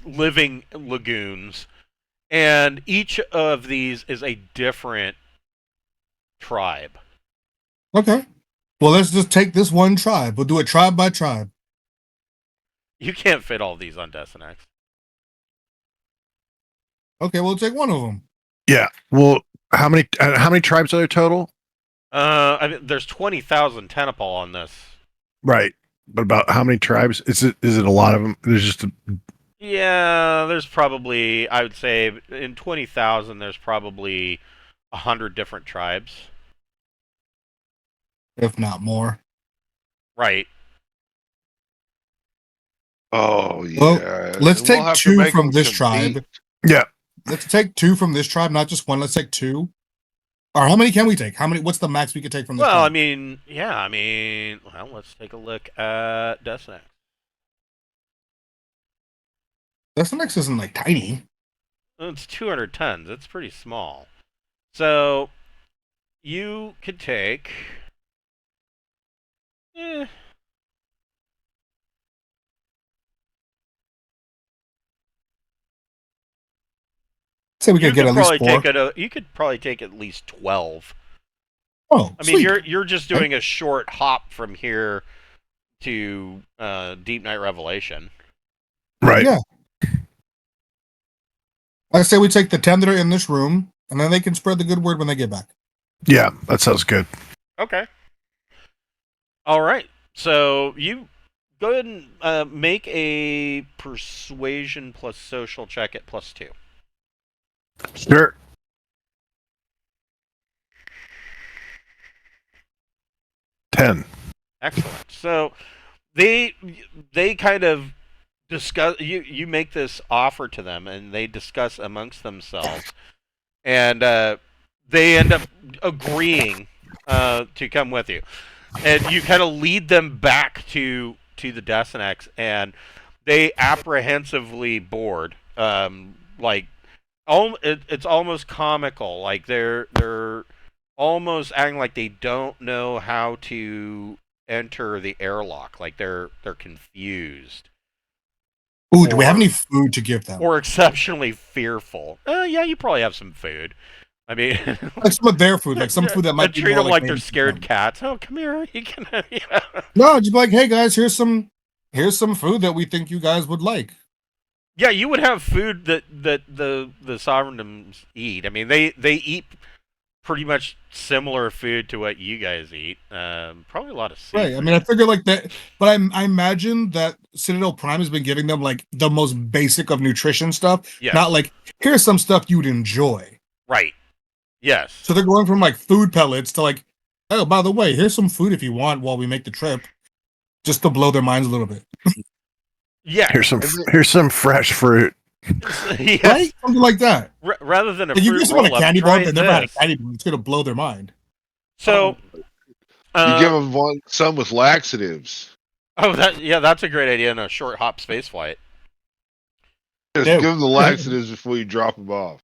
living lagoons, and each of these is a different tribe.
Okay. Well, let's just take this one tribe. We'll do it tribe by tribe.
You can't fit all these on Destinex.
Okay, we'll take one of them.
Yeah. Well, how many tribes are there total?
I mean, there's 20,000 Tenepal on this.
Right. But about how many tribes? Is it a lot of them? There's just
Yeah, there's probably, I would say, in 20,000, there's probably 100 different tribes.
If not more.
Right.
Oh, yeah.
Well, let's take two from this tribe.
Yeah.
Let's take two from this tribe, not just one. Let's take two. Or how many can we take? What's the max we could take from this tribe?
Well, let's take a look at Destinex.
Destinex isn't like tiny.
It's 200 tons. It's pretty small. So, you could take...
Say we could get at least 4.
You could probably take at least 12.
Oh,
I mean, you're just doing a short hop from here to Deepnight Revelation.
Right.
Yeah. I say we take the 10 that are in this room, and then they can spread the good word when they get back.
Yeah, that sounds good.
Okay. All right. So you go ahead and make a persuasion plus social check at +2.
Sure. 10.
Excellent. So they kind of discuss. You make this offer to them, and they discuss amongst themselves, and they end up agreeing to come with you, and you kind of lead them back to the Destinex, and they apprehensively board. It's almost comical. Like they're almost acting like they don't know how to enter the airlock. Like they're confused.
Ooh, do we have any food to give them?
Or exceptionally fearful. Yeah, you probably have some food. I mean,
like some of their food, like some food that might be
treat
more
them like they're scared cats. Oh, come here, you can. Yeah.
No, just be like, hey guys, here's some here's some food that we think you guys would like.
Yeah, you would have food that the sovereigns eat. I mean, they eat pretty much similar food to what you guys eat. Probably a lot of seafood.
Right. I mean, I figure like that, but I imagine that Citadel Prime has been giving them like the most basic of nutrition stuff.
Yes.
Not like, here's some stuff you'd enjoy.
Right. Yes.
So they're going from like food pellets to like, oh, by the way, here's some food if you want while we make the trip, just to blow their minds a little bit.
Yeah.
Here's some fresh fruit.
Yes.
Right? Something like that.
Rather than a
if
fruit
you just want a
roll-up,
candy
try
bar, they never had a
this.
candy bar. It's gonna blow their mind.
So
you give them some with laxatives.
Oh, that's a great idea in a short hop space flight.
Just give them the laxatives before you drop them off.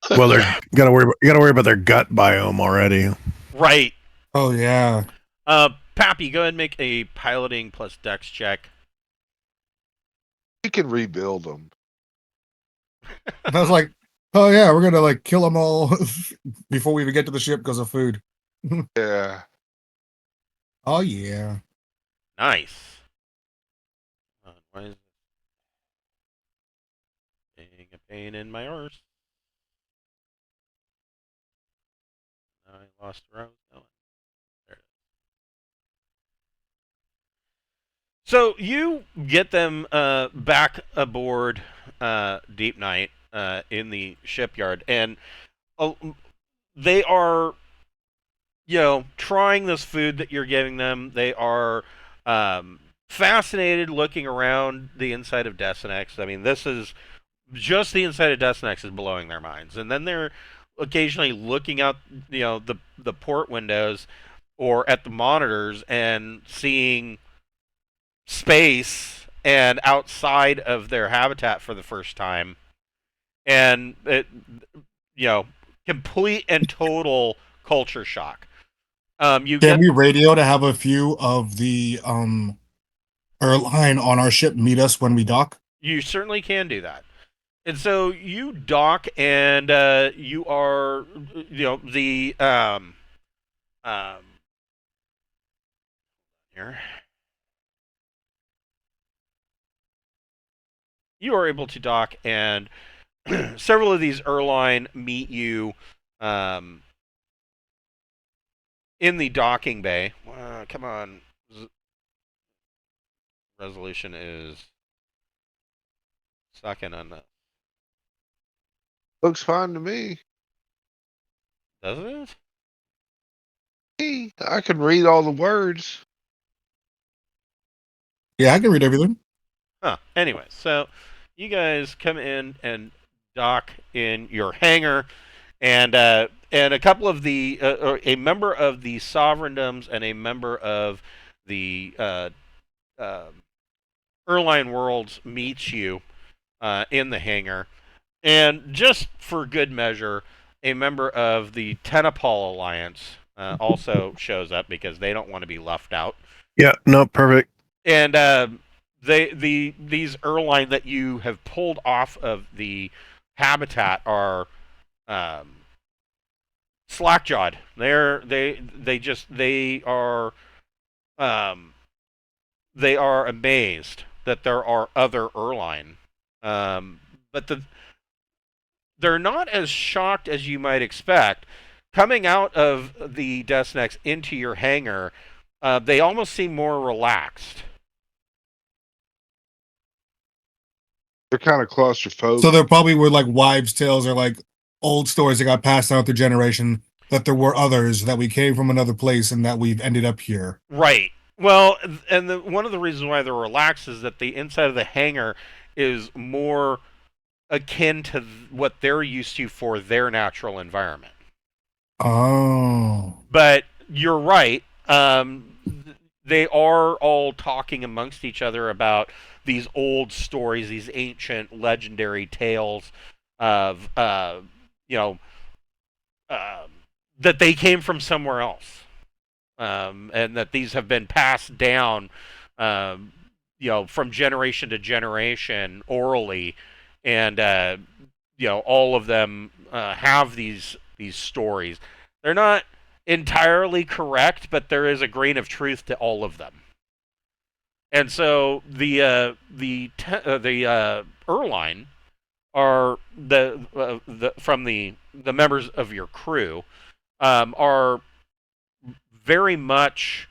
Well, you gotta worry about their gut biome already.
Right.
Oh yeah.
Pappy, go ahead and make a piloting plus dex check.
We can rebuild them.
And I was like, oh yeah, we're gonna like kill them all before we even get to the ship because of food.
Yeah.
Oh yeah.
Nice. Why is it being a pain in my arse? Now I lost where I was going. There it is. So you get them back aboard Deepnight in the shipyard, and they are, trying this food that you're giving them. They are fascinated looking around the inside of Destinex. I mean, this is just the inside of Destinex is blowing their minds, and then they're occasionally looking out, the port windows or at the monitors and seeing space and outside of their habitat for the first time, and it, complete and total culture shock. Can
we radio to have a few of the Erline on our ship meet us when we dock?
You certainly can do that. And so you dock, and you are, the here. You are able to dock, and several of these Erline meet you in the docking bay. Come on. Resolution is sucking on that.
Looks fine to me.
Does it?
I can read all the words.
Yeah, I can read everything.
Huh. Anyway, so you guys come in and dock in your hangar, and a couple of the or a member of the Sovereigndoms and a member of the Erline Worlds meets you in the hangar, and just for good measure, a member of the Tenapal Alliance also shows up because they don't want to be left out.
Yeah, no, perfect.
And these Erline that you have pulled off of the habitat are slack-jawed. They are amazed that there are other Erline, but they're not as shocked as you might expect. Coming out of the Destinex into your hangar, they almost seem more relaxed.
They're kind of claustrophobic.
So there probably were like wives' tales or like old stories that got passed down through generation, that there were others, that we came from another place and that we've ended up here.
Right. Well, and one of the reasons why they're relaxed is that the inside of the hangar is more akin to what they're used to for their natural environment.
Oh.
But you're right. They are all talking amongst each other about these old stories, these ancient legendary tales of, that they came from somewhere else. And that these have been passed down, from generation to generation orally. And, all of them have these stories. They're not entirely correct, but there is a grain of truth to all of them. And so the Erline are the from the members of your crew are very much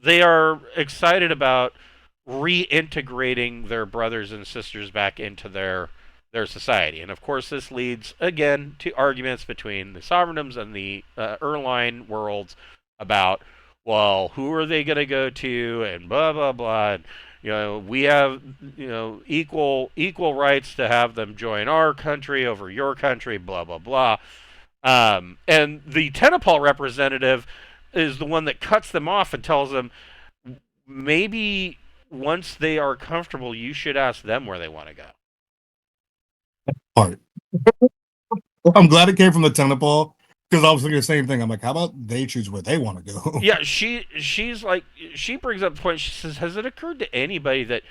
they are excited about reintegrating their brothers and sisters back into their society. And of course, this leads again to arguments between the Sovereigndoms and the Erline worlds about, well, who are they going to go to, and blah blah blah. And, we have equal rights to have them join our country over your country, blah blah blah. And the Tenepal representative is the one that cuts them off and tells them, maybe once they are comfortable, you should ask them where they want to go.
Part. I'm glad it came from the Tenepal, because I was thinking the same thing. I'm like, how about they choose where they want to go?
Yeah, she's like, she brings up the point. She says, has it occurred to anybody that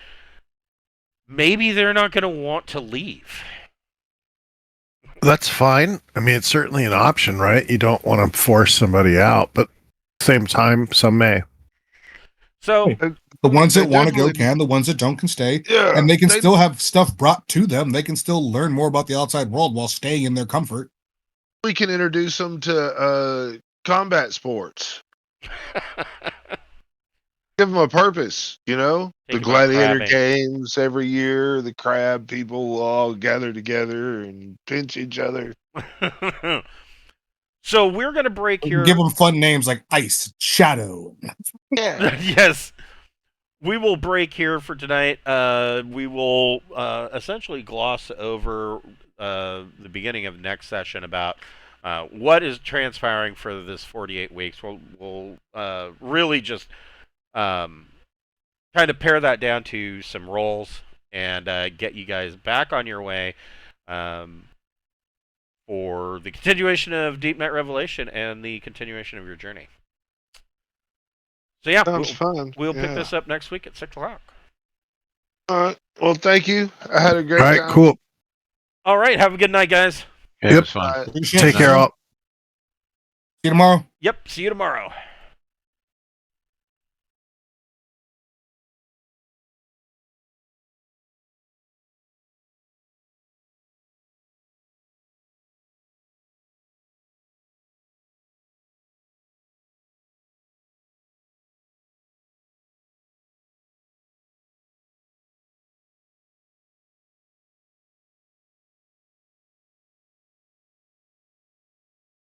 maybe they're not going to want to leave?
That's fine. I mean, it's certainly an option, right? You don't want to force somebody out, but at the same time, some may.
So
the ones that want to go can, the ones that don't can stay.
Yeah,
and they can still have stuff brought to them. They can still learn more about the outside world while staying in their comfort.
We can introduce them to combat sports. Give them a purpose, the gladiator games every year, the crab people will all gather together and pinch each other.
So we're going to break here.
Give them fun names like Ice, Shadow.
Yeah.
Yes. We will break here for tonight. We will essentially gloss over the beginning of next session about what is transpiring for this 48 weeks. We'll really just kind of pare that down to some roles and get you guys back on your way for the continuation of Deepnight Revelation and the continuation of your journey. So yeah, we'll pick this up next week at 6 o'clock.
All right. Well, thank you. I had a great time.
All right, cool.
All right, have a good night, guys.
Yeah,
Yep.
it was fun.
Take care, all.
See you tomorrow.
Yep, see you tomorrow.